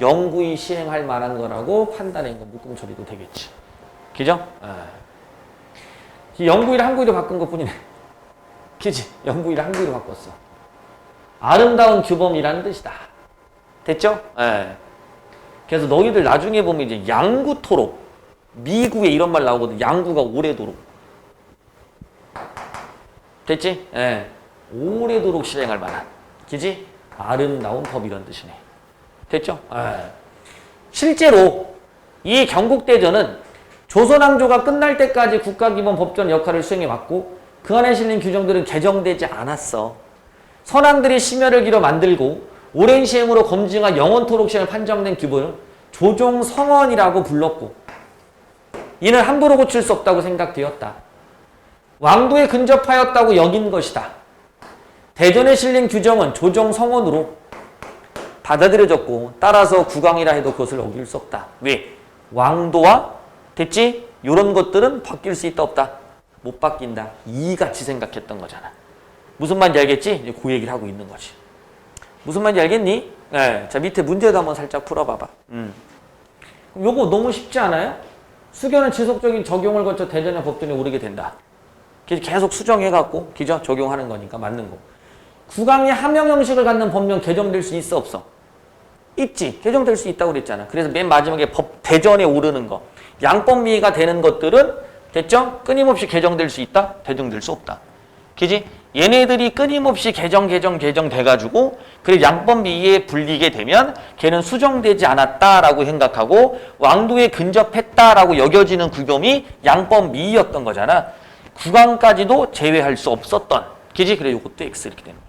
영구히 시행할 만한 거라고 판단한 거, 묶음 처리도 되겠지. 그죠? 영구히를 한구히로 바꾼 것 뿐이네. 그지? 영구히를 한구히로 바꿨어. 아름다운 규범이라는 뜻이다. 됐죠? 그래서 너희들 나중에 보면 이제 양구토록, 미구에 이런 말 나오거든. 양구가 오래도록. 됐지? 오래도록 실행할 만한. 그지? 아름다운 법 이런 뜻이네. 됐죠? 실제로 이 경국대전은 조선왕조가 끝날 때까지 국가기본법전 역할을 수행해왔고 그 안에 실린 규정들은 개정되지 않았어. 선왕들이 심혈을 기울여 만들고 오랜 시행으로 검증한 영원토록 시행을 판정된 규범을 조종성언이라고 불렀고 이는 함부로 고칠 수 없다고 생각되었다. 왕도에 근접하였다고 여긴 것이다. 대전에 실린 규정은 조정성언으로 받아들여졌고 따라서 국왕이라 해도 그것을 어길 수 없다. 왜? 왕도와 됐지? 이런 것들은 바뀔 수 있다 없다? 못 바뀐다. 이같이 생각했던 거잖아. 무슨 말인지 알겠지? 그 얘기를 하고 있는 거지. 무슨 말인지 알겠니? 자 밑에 문제도 한번 살짝 풀어봐봐. 요거 너무 쉽지 않아요? 수교는 지속적인 적용을 거쳐 대전의 법전에 오르게 된다. 계속 수정해갖고 기저 적용하는 거니까 맞는 거. 국왕이 함영 형식을 갖는 법령 개정될 수 있어 없어? 있지. 개정될 수 있다고 그랬잖아. 그래서 맨 마지막에 법 대전에 오르는 거. 양법미가 되는 것들은 됐죠? 끊임없이 개정될 수 있다? 개정될 수 없다. 그지? 얘네들이 끊임없이 개정 돼가지고 그래 양법미에 불리게 되면 걔는 수정되지 않았다라고 생각하고 왕도에 근접했다라고 여겨지는 규범이 양법미였던 거잖아. 국왕까지도 제외할 수 없었던. 그지? 그래 이것도 X 이렇게 되는 거야.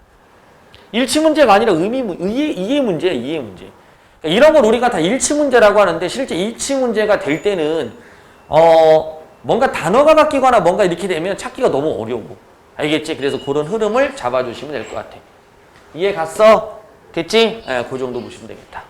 일치 문제가 아니라 이해 문제야, 이해 문제. 그러니까 이런 걸 우리가 다 일치 문제라고 하는데 실제 일치 문제가 될 때는 뭔가 단어가 바뀌거나 뭔가 이렇게 되면 찾기가 너무 어려워. 알겠지? 그래서 그런 흐름을 잡아주시면 될 것 같아. 이해 갔어? 됐지? 그 정도 보시면 되겠다.